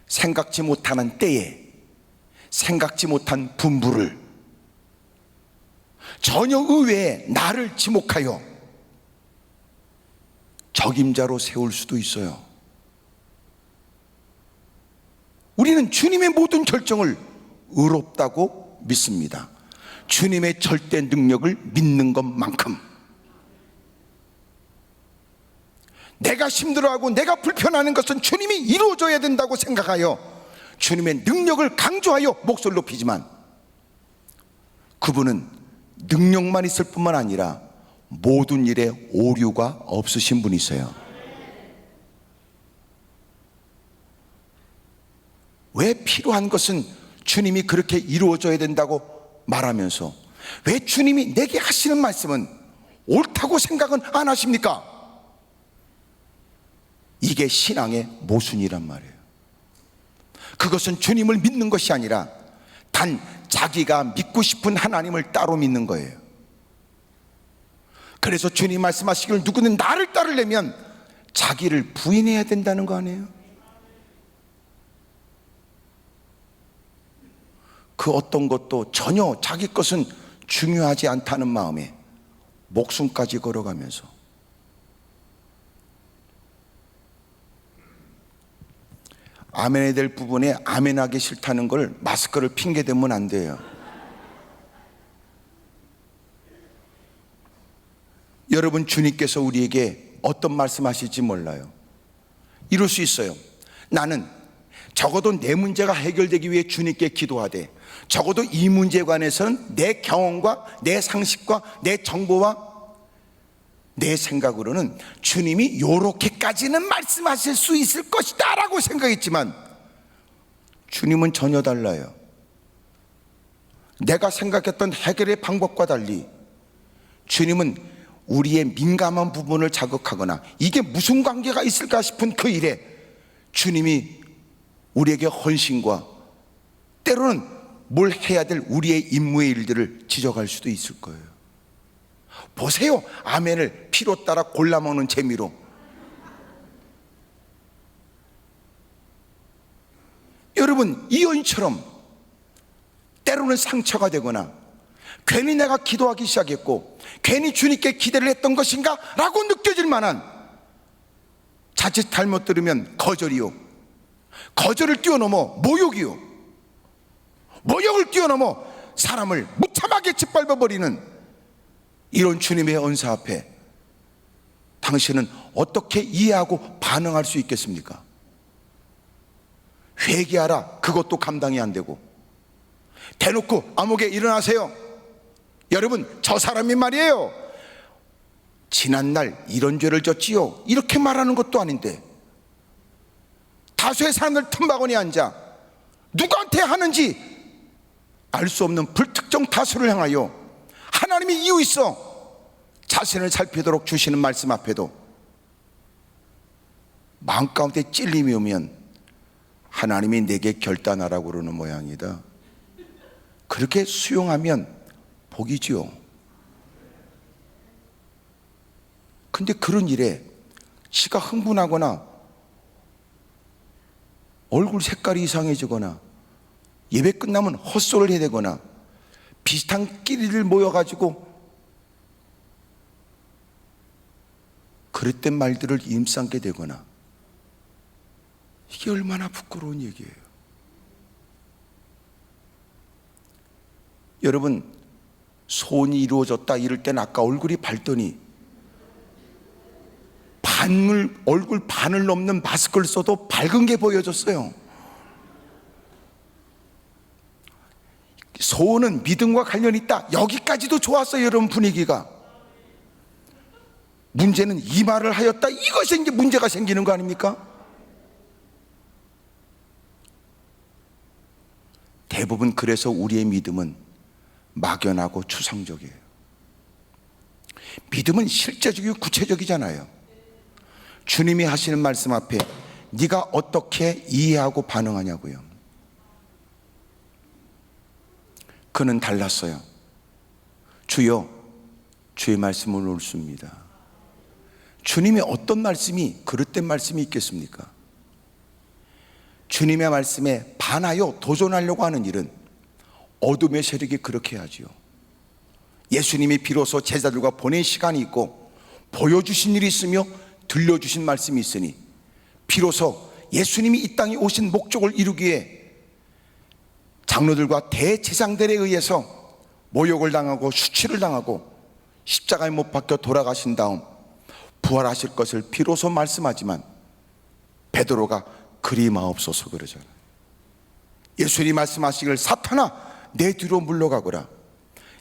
생각지 못하는 때에 생각지 못한 분부를 전혀 의외에 나를 지목하여 적임자로 세울 수도 있어요. 우리는 주님의 모든 결정을 의롭다고 믿습니다. 주님의 절대 능력을 믿는 것만큼. 내가 힘들어하고 내가 불편하는 것은 주님이 이루어져야 된다고 생각하여 주님의 능력을 강조하여 목소리를 높이지만 그분은 능력만 있을 뿐만 아니라 모든 일에 오류가 없으신 분이세요. 왜 필요한 것은 주님이 그렇게 이루어져야 된다고 말하면서 왜 주님이 내게 하시는 말씀은 옳다고 생각은 안 하십니까? 이게 신앙의 모순이란 말이에요. 그것은 주님을 믿는 것이 아니라 단 자기가 믿고 싶은 하나님을 따로 믿는 거예요. 그래서 주님 말씀하시기를 누구는 나를 따르려면 자기를 부인해야 된다는 거 아니에요? 그 어떤 것도 전혀 자기 것은 중요하지 않다는 마음에 목숨까지 걸어가면서 아멘해야 될 부분에 아멘하기 싫다는 걸 마스크를 핑계대면 안 돼요. 여러분, 주님께서 우리에게 어떤 말씀하실지 몰라요. 이럴 수 있어요. 나는 적어도 내 문제가 해결되기 위해 주님께 기도하되 적어도 이 문제에 관해서는 내 경험과 내 상식과 내 정보와 내 생각으로는 주님이 요렇게까지는 말씀하실 수 있을 것이다 라고 생각했지만 주님은 전혀 달라요. 내가 생각했던 해결의 방법과 달리 주님은 우리의 민감한 부분을 자극하거나 이게 무슨 관계가 있을까 싶은 그 일에 주님이 우리에게 헌신과 때로는 뭘 해야 될 우리의 임무의 일들을 지적할 수도 있을 거예요. 보세요, 아멘을 피로 따라 골라먹는 재미로. 여러분, 이 여인처럼 때로는 상처가 되거나 괜히 내가 기도하기 시작했고 괜히 주님께 기대를 했던 것인가 라고 느껴질 만한 자칫 잘못 들으면 거절이요, 거절을 뛰어넘어 모욕이요, 모욕을 뛰어넘어 사람을 무참하게 짓밟아버리는 이런 주님의 은사 앞에 당신은 어떻게 이해하고 반응할 수 있겠습니까? 회개하라, 그것도 감당이 안 되고 대놓고 아무개 일어나세요. 여러분, 저 사람이 말이에요, 지난날 이런 죄를 졌지요, 이렇게 말하는 것도 아닌데 다수의 사람들 틈바구니에 앉아 누구한테 하는지 알 수 없는 불특정 다수를 향하여 하나님이 이유 있어 자신을 살피도록 주시는 말씀 앞에도 마음 가운데 찔림이 오면 하나님이 내게 결단하라고 그러는 모양이다. 그렇게 수용하면 복이지요. 근데 그런 일에 지가 흥분하거나 얼굴 색깔이 이상해지거나 예배 끝나면 헛소리를 해대거나 비슷한 끼리를 모여가지고 그랬던 말들을 임삼게 되거나, 이게 얼마나 부끄러운 얘기예요. 여러분, 소원이 이루어졌다 이럴 땐 아까 얼굴이 밝더니 얼굴 반을 넘는 마스크를 써도 밝은 게 보여졌어요. 소원은 믿음과 관련이 있다, 여기까지도 좋았어요. 여러분, 분위기가. 문제는 이 말을 하였다, 이것이 이제 문제가 생기는 거 아닙니까? 대부분 그래서 우리의 믿음은 막연하고 추상적이에요. 믿음은 실제적이고 구체적이잖아요. 주님이 하시는 말씀 앞에 네가 어떻게 이해하고 반응하냐고요. 그는 달랐어요. 주여, 주의 말씀을 옳습니다. 주님의 어떤 말씀이 그릇된 말씀이 있겠습니까? 주님의 말씀에 반하여 도전하려고 하는 일은 어둠의 세력이 그렇게 하지요. 예수님이 비로소 제자들과 보낸 시간이 있고 보여주신 일이 있으며 들려주신 말씀이 있으니 비로소 예수님이 이 땅에 오신 목적을 이루기 위해 장로들과 대제사장들에 의해서 모욕을 당하고 수치를 당하고 십자가에 못 박혀 돌아가신 다음 부활하실 것을 비로소 말씀하지만 베드로가 그리 마옵소서 그러잖아요. 예수님이 말씀하시길 사탄아 내 뒤로 물러가거라,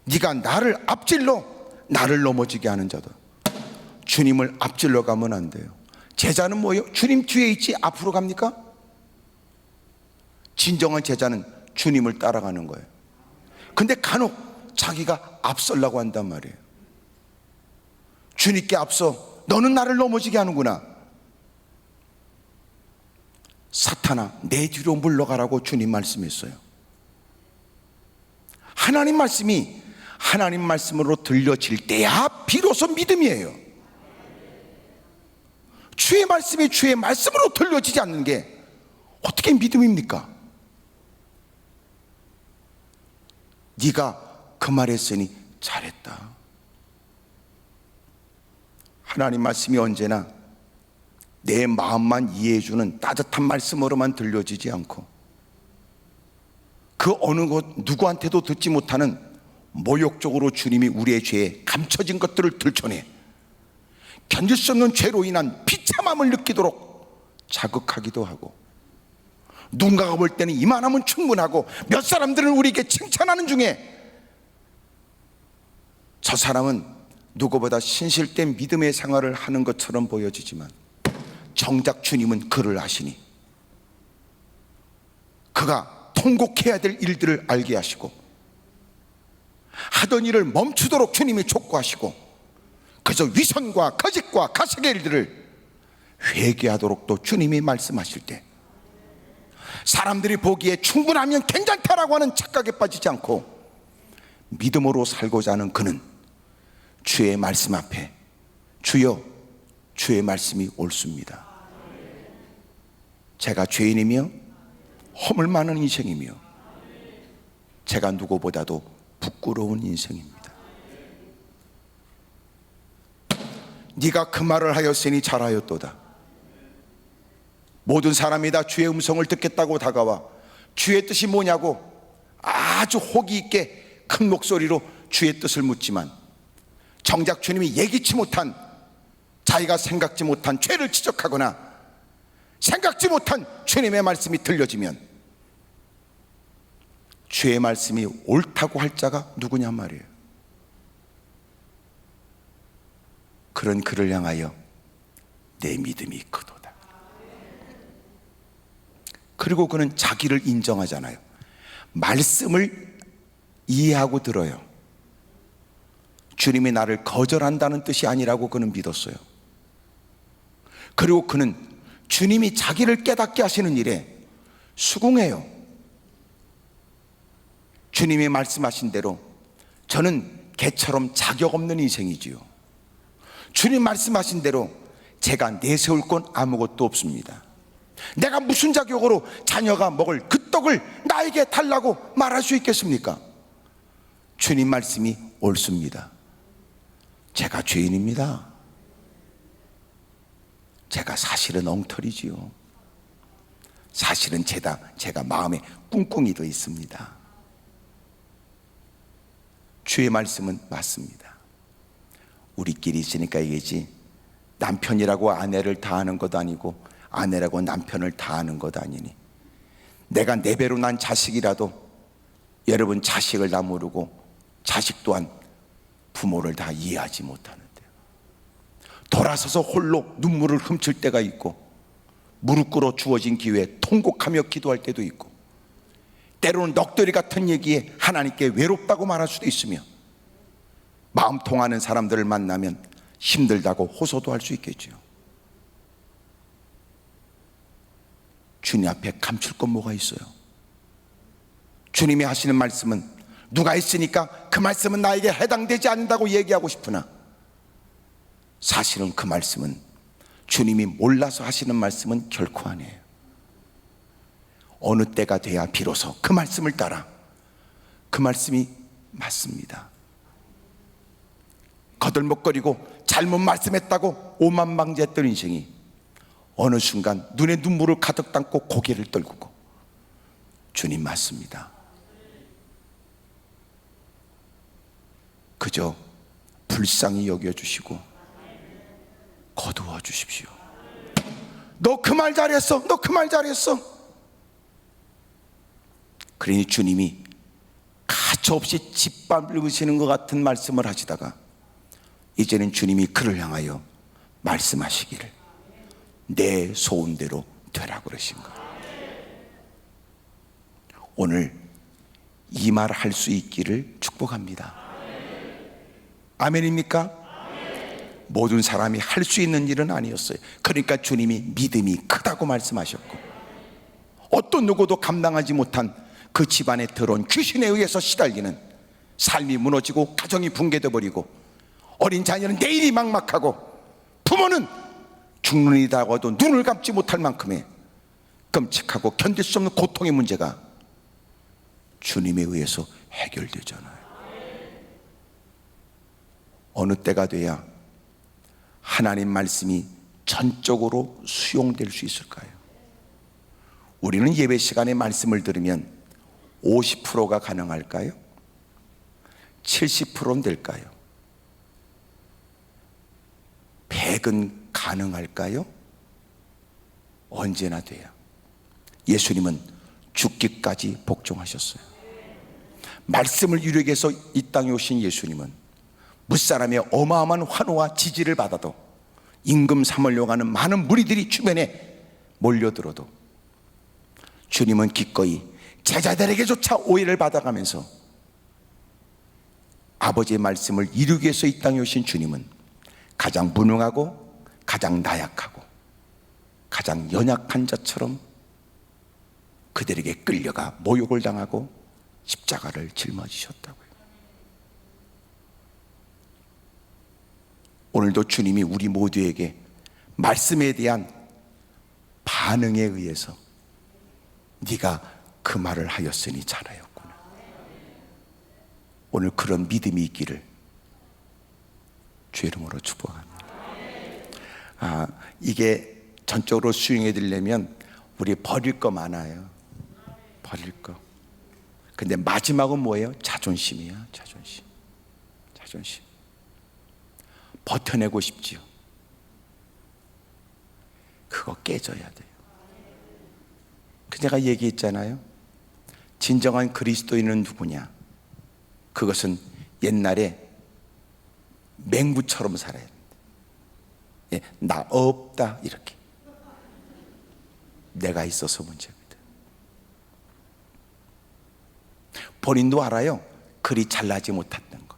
네가 나를 앞질러 나를 넘어지게 하는 자다. 주님을 앞질러 가면 안 돼요. 제자는 뭐예요? 주님 뒤에 있지 앞으로 갑니까? 진정한 제자는 주님을 따라가는 거예요. 근데 간혹 자기가 앞서려고 한단 말이에요. 주님께 앞서 너는 나를 넘어지게 하는구나. 사탄아 내 뒤로 물러가라고 주님 말씀했어요. 하나님 말씀이 하나님 말씀으로 들려질 때야 비로소 믿음이에요. 주의 말씀이 주의 말씀으로 들려지지 않는 게 어떻게 믿음입니까? 네가 그 말했으니 잘했다. 하나님 말씀이 언제나 내 마음만 이해해주는 따뜻한 말씀으로만 들려지지 않고 그 어느 것 누구한테도 듣지 못하는 모욕적으로 주님이 우리의 죄에 감춰진 것들을 들춰내 견딜 수 없는 죄로 인한 비참함을 느끼도록 자극하기도 하고, 누군가가 볼 때는 이만하면 충분하고 몇 사람들은 우리에게 칭찬하는 중에 저 사람은 누구보다 신실된 믿음의 생활을 하는 것처럼 보여지지만 정작 주님은 그를 아시니 그가 통곡해야 될 일들을 알게 하시고 하던 일을 멈추도록 주님이 촉구하시고 그저 위선과 거짓과 가식의 일들을 회개하도록 또 주님이 말씀하실 때 사람들이 보기에 충분하면 괜찮다라고 하는 착각에 빠지지 않고 믿음으로 살고자 하는 그는 주의 말씀 앞에 주여 주의 말씀이 옳습니다. 제가 죄인이며 허물 많은 인생이며 제가 누구보다도 부끄러운 인생입니다. 네가 그 말을 하였으니 잘하였도다. 모든 사람이 다 주의 음성을 듣겠다고 다가와 주의 뜻이 뭐냐고 아주 호기 있게 큰 목소리로 주의 뜻을 묻지만 정작 주님이 예기치 못한 자기가 생각지 못한 죄를 지적하거나 생각지 못한 주님의 말씀이 들려지면 주의 말씀이 옳다고 할 자가 누구냐 말이에요. 그런 그를 향하여 내 믿음이 크도다. 그리고 그는 자기를 인정하잖아요. 말씀을 이해하고 들어요. 주님이 나를 거절한다는 뜻이 아니라고 그는 믿었어요. 그리고 그는 주님이 자기를 깨닫게 하시는 일에 수긍해요. 주님이 말씀하신 대로 저는 개처럼 자격 없는 인생이지요. 주님 말씀하신 대로 제가 내세울 건 아무것도 없습니다. 내가 무슨 자격으로 자녀가 먹을 그 떡을 나에게 달라고 말할 수 있겠습니까? 주님 말씀이 옳습니다. 제가 죄인입니다. 제가 사실은 엉터리지요. 사실은 제가 마음에 꿍꿍이도 있습니다. 주의 말씀은 맞습니다. 우리끼리 있으니까 이게지 남편이라고 아내를 다하는 것도 아니고 아내라고 남편을 다하는 것도 아니니 내가 내 배로 난 자식이라도 여러분 자식을 다 모르고 자식 또한 부모를 다 이해하지 못하는데요. 돌아서서 홀로 눈물을 훔칠 때가 있고 무릎 꿇어 주어진 기회에 통곡하며 기도할 때도 있고 때로는 넋두리 같은 얘기에 하나님께 외롭다고 말할 수도 있으며 마음 통하는 사람들을 만나면 힘들다고 호소도 할 수 있겠죠. 주님 앞에 감출 건 뭐가 있어요? 주님이 하시는 말씀은 누가 있으니까 그 말씀은 나에게 해당되지 않는다고 얘기하고 싶으나 사실은 그 말씀은 주님이 몰라서 하시는 말씀은 결코 아니에요. 어느 때가 돼야 비로소 그 말씀을 따라 그 말씀이 맞습니다. 거들먹거리고 잘못 말씀했다고 오만방자했던 인생이 어느 순간 눈에 눈물을 가득 담고 고개를 떨구고 주님 맞습니다. 그저 불쌍히 여겨주시고 거두어 주십시오. 너 그 말 잘했어. 너 그 말 잘했어. 그러니 주님이 가차없이 짓밟으시는 것 같은 말씀을 하시다가 이제는 주님이 그를 향하여 말씀하시기를 내 소원대로 되라 그러신 거예요. 오늘 이 말 할 수 있기를 축복합니다. 아멘입니까? 모든 사람이 할 수 있는 일은 아니었어요. 그러니까 주님이 믿음이 크다고 말씀하셨고 어떤 누구도 감당하지 못한 그 집안에 들어온 귀신에 의해서 시달리는 삶이 무너지고 가정이 붕괴돼 버리고 어린 자녀는 내일이 막막하고 부모는 죽는 이다고 해도 눈을 감지 못할 만큼의 끔찍하고 견딜 수 없는 고통의 문제가 주님에 의해서 해결되잖아요. 어느 때가 돼야 하나님 말씀이 전적으로 수용될 수 있을까요? 우리는 예배 시간에 말씀을 들으면 50%가 가능할까요? 70%는 될까요? 100은 가능할까요? 언제나 돼요. 예수님은 죽기까지 복종하셨어요. 말씀을 이루기 위해서 이 땅에 오신 예수님은 무사람의 어마어마한 환호와 지지를 받아도 임금 삼으려고 하는 많은 무리들이 주변에 몰려들어도 주님은 기꺼이 제자들에게조차 오해를 받아가면서 아버지의 말씀을 이루기 위해서 이 땅에 오신 주님은 가장 무능하고 가장 나약하고 가장 연약한 자처럼 그들에게 끌려가 모욕을 당하고 십자가를 짊어지셨다고요. 오늘도 주님이 우리 모두에게 말씀에 대한 반응에 의해서 네가 그 말을 하였으니 잘하였구나, 오늘 그런 믿음이 있기를 주의 이름으로 축복합니다. 이게 전적으로 수용해 드리려면 우리 버릴 거 많아요. 버릴 거. 근데 마지막은 뭐예요? 자존심이야. 자존심. 버텨내고 싶지요. 그거 깨져야 돼요. 제가 얘기했잖아요. 진정한 그리스도인은 누구냐? 그것은 옛날에 맹부처럼 살아야 돼. 나 없다 이렇게. 내가 있어서 문제입니다. 본인도 알아요. 그리 잘나지 못했던 거.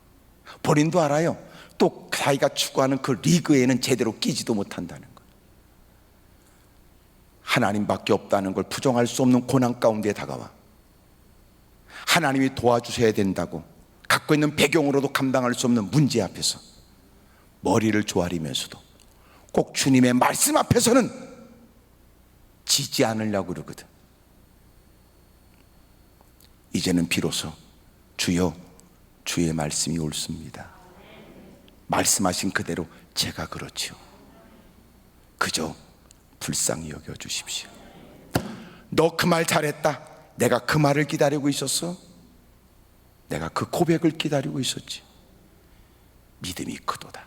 본인도 알아요. 또 자기가 추구하는 그 리그에는 제대로 끼지도 못한다는 거. 하나님밖에 없다는 걸 부정할 수 없는 고난 가운데 다가와 하나님이 도와주셔야 된다고 갖고 있는 배경으로도 감당할 수 없는 문제 앞에서 머리를 조아리면서도 꼭 주님의 말씀 앞에서는 지지 않으려고 그러거든. 이제는 비로소 주여 주의 말씀이 옳습니다. 말씀하신 그대로 제가 그렇지요. 그저 불쌍히 여겨 주십시오. 너 그 말 잘했다. 내가 그 말을 기다리고 있었어. 내가 그 고백을 기다리고 있었지. 믿음이 크도다.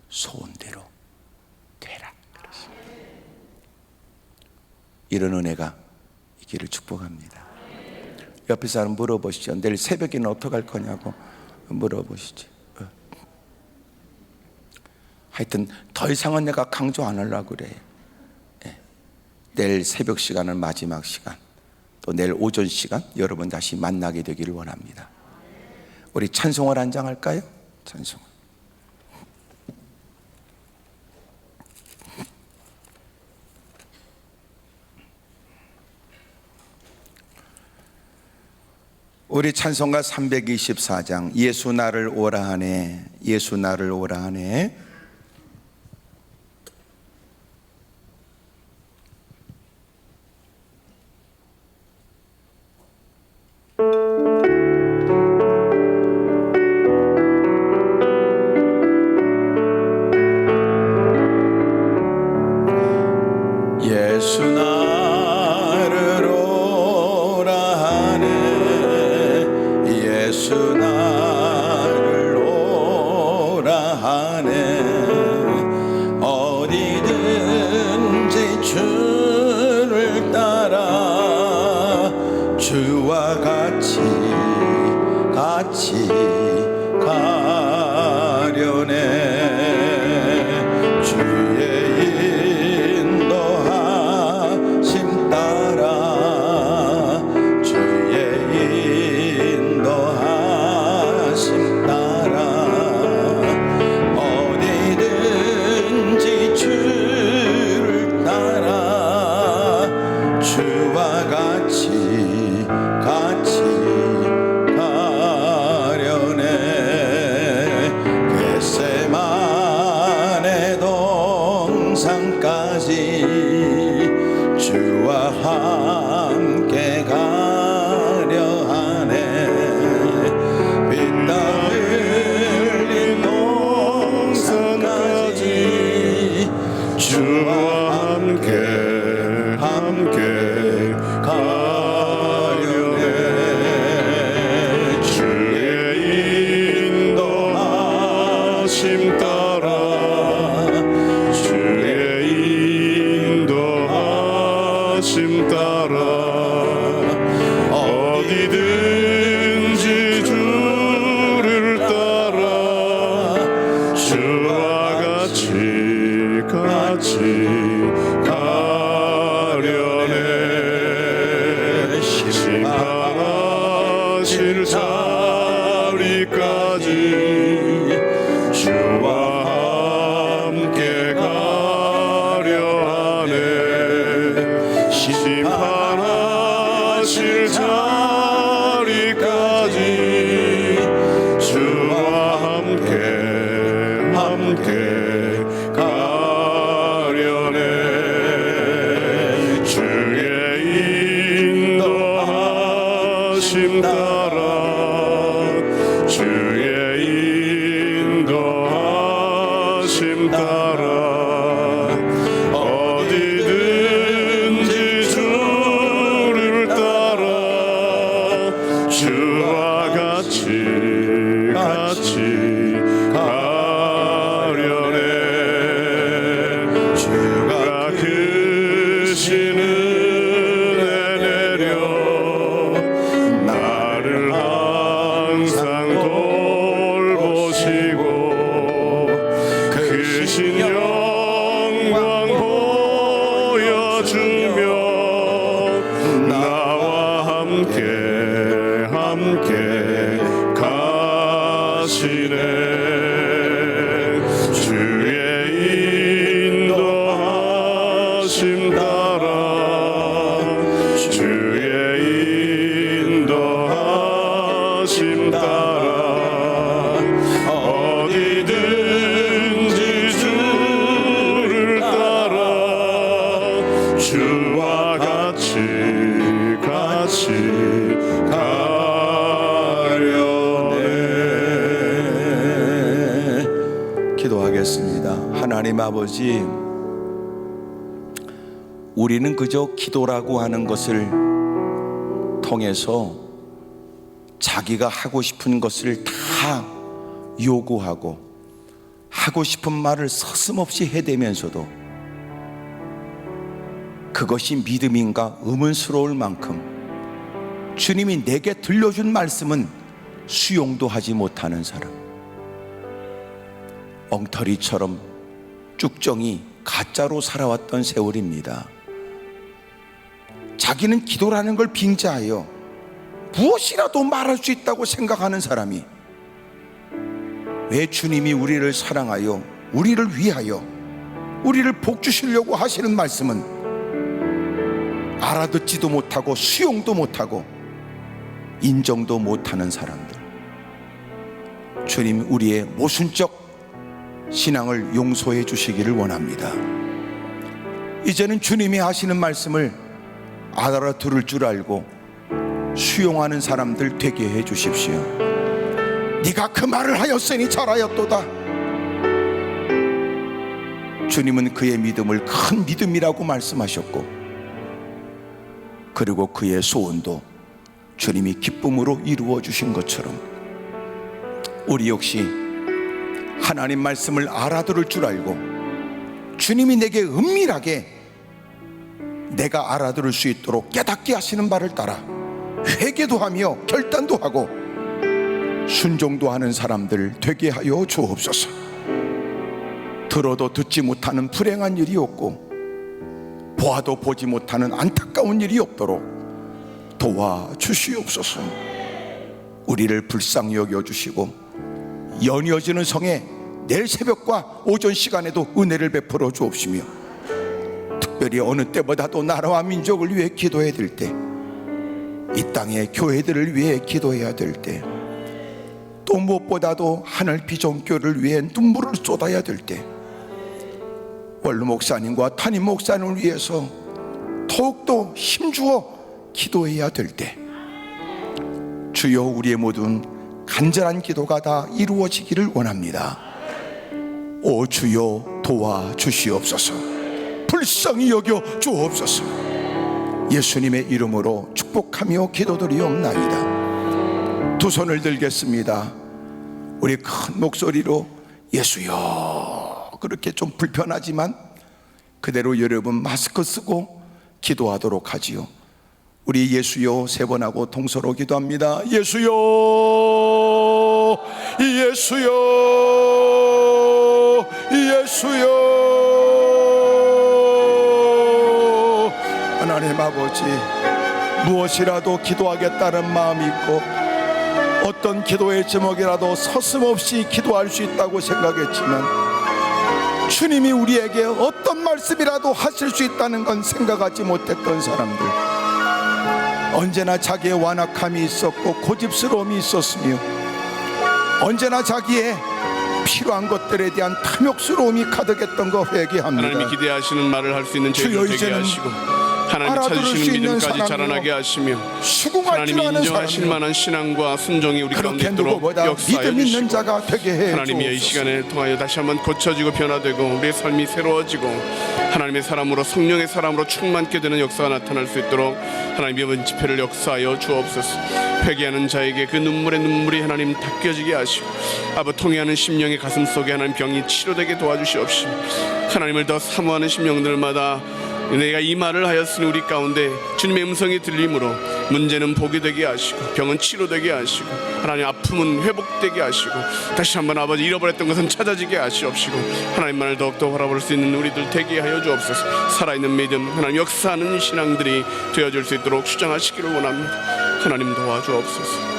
소원대로 되라. 이런 은혜가 있기를 축복합니다. 옆에 사람 물어보시죠. 내일 새벽에는 어떻게 할 거냐고 물어보시죠. 하여튼 더 이상은 내가 강조 안 하려고 그래요. 내일 새벽 시간은 마지막 시간, 또 내일 오전 시간 여러분 다시 만나게 되기를 원합니다. 우리 찬송을 한 장 할까요? 찬송. 우리 찬송가 324장 예수 나를 오라 하네, 예수 나를 오라 하네. 예수 나를 오라 하네, 예수 나를 오라 하네. 어디든지 주를 따라 주와 같이 가려네. 겟세마네 어디든지 주를 따라 주와 같이 가려네. 심판하실 자리까지 주와 함께 가려 하네. 심판하실 자리까지 주와 함께 가려네. 주의 인도하심 따라 주의 인도하심 따라 어디든지 주를 따라 주와 같이 가려네. 주가 크신 은혜 내려 나를 항상 돌보시고 크신 영광 보여주며 나와 함께 가시네. 주의 인도하심 따라 주의 인도하심 따라 어디든지 주를 따라 주와 같이 가려네. 기도하겠습니다. 하나님 아버지, 우리는 그저 기도라고 하는 것을 통해서 자기가 하고 싶은 것을 다 요구하고 하고 싶은 말을 서슴없이 해대면서도 그것이 믿음인가 의문스러울 만큼 주님이 내게 들려준 말씀은 수용도 하지 못하는 사람, 엉터리처럼 쭉정이 가짜로 살아왔던 세월입니다. 자기는 기도라는 걸 빙자하여 무엇이라도 말할 수 있다고 생각하는 사람이 왜 주님이 우리를 사랑하여 우리를 위하여 우리를 복 주시려고 하시는 말씀은 알아듣지도 못하고 수용도 못하고 인정도 못하는 사람들, 주님 우리의 모순적 신앙을 용서해 주시기를 원합니다. 이제는 주님이 하시는 말씀을 알아들을 줄 알고 수용하는 사람들 되게 해 주십시오. 네가 그 말을 하였으니 잘하였도다. 주님은 그의 믿음을 큰 믿음이라고 말씀하셨고, 그리고 그의 소원도 주님이 기쁨으로 이루어 주신 것처럼 우리 역시 하나님 말씀을 알아들을 줄 알고 주님이 내게 은밀하게 내가 알아들을 수 있도록 깨닫게 하시는 바를 따라 회개도 하며 결단도 하고 순종도 하는 사람들 되게 하여 주옵소서. 들어도 듣지 못하는 불행한 일이 없고 보아도 보지 못하는 안타까운 일이 없도록 도와주시옵소서. 우리를 불쌍히 여겨주시고 연이어지는 성에 내일 새벽과 오전 시간에도 은혜를 베풀어 주옵시며, 특별히 어느 때보다도 나라와 민족을 위해 기도해야 될 때, 이 땅의 교회들을 위해 기도해야 될 때, 또 무엇보다도 하늘 비전교를 위해 눈물을 쏟아야 될 때, 원로 목사님과 담임 목사님을 위해서 더욱더 힘주어 기도해야 될 때, 주여 우리의 모든 간절한 기도가 다 이루어지기를 원합니다. 오 주여 도와주시옵소서. 불쌍히 여겨 주옵소서. 예수님의 이름으로 축복하며 기도드리옵나이다. 두 손을 들겠습니다. 우리 큰 목소리로 예수여, 그렇게 좀 불편하지만 그대로 여러분 마스크 쓰고 기도하도록 하지요. 우리 예수요 3번 하고 동서로 기도합니다. 예수요, 예수요, 예수요. 하나님 아버지, 무엇이라도 기도하겠다는 마음이 있고 어떤 기도의 제목이라도 서슴없이 기도할 수 있다고 생각했지만 주님이 우리에게 어떤 말씀이라도 하실 수 있다는 건 생각하지 못했던 사람들, 언제나 자기의 완악함이 있었고 고집스러움이 있었으며 언제나 자기의 필요한 것들에 대한 탐욕스러움이 가득했던 거 회개합니다. 하나님이 기대하시는 말을 할 수 있는 주여, 죄를 되게 이제는 하시고 하나님 알아들을 수 찾으시는 있는 믿음까지 사람으로 자라나게 하시며 수긍할 줄 하나님이 아는 인정하실 사람이요, 만한 신앙과 순종이 우리 가운데 그렇게 있도록 누구보다 역사하여 믿음 있는 주시고 자가 되게 해 하나님이 이 주옵소서. 시간을 통하여 다시 한번 고쳐지고 변화되고 우리의 삶이 새로워지고 하나님의 사람으로 성령의 사람으로 충만케 되는 역사가 나타날 수 있도록 하나님 이번 집회를 역사하여 주옵소서. 회개하는 자에게 그 눈물의 눈물이 하나님 닦여지게 하시고 아버지 통회하는 심령의 가슴 속에 하나님 병이 치료되게 도와주시옵시고 하나님을 더 사모하는 심령들마다 내가 이 말을 하였으니 우리 가운데 주님의 음성이 들림으로 문제는 복이 되게 하시고 병은 치료되게 하시고 하나님 아픔은 회복되게 하시고 다시 한번 아버지 잃어버렸던 것은 찾아지게 하시옵시고 하나님만을 더욱더 바라볼 수 있는 우리들 되게 하여 주옵소서. 살아있는 믿음 하나님 역사하는 신앙들이 되어줄 수 있도록 수장하시기를 원합니다. 하나님 도와주옵소서.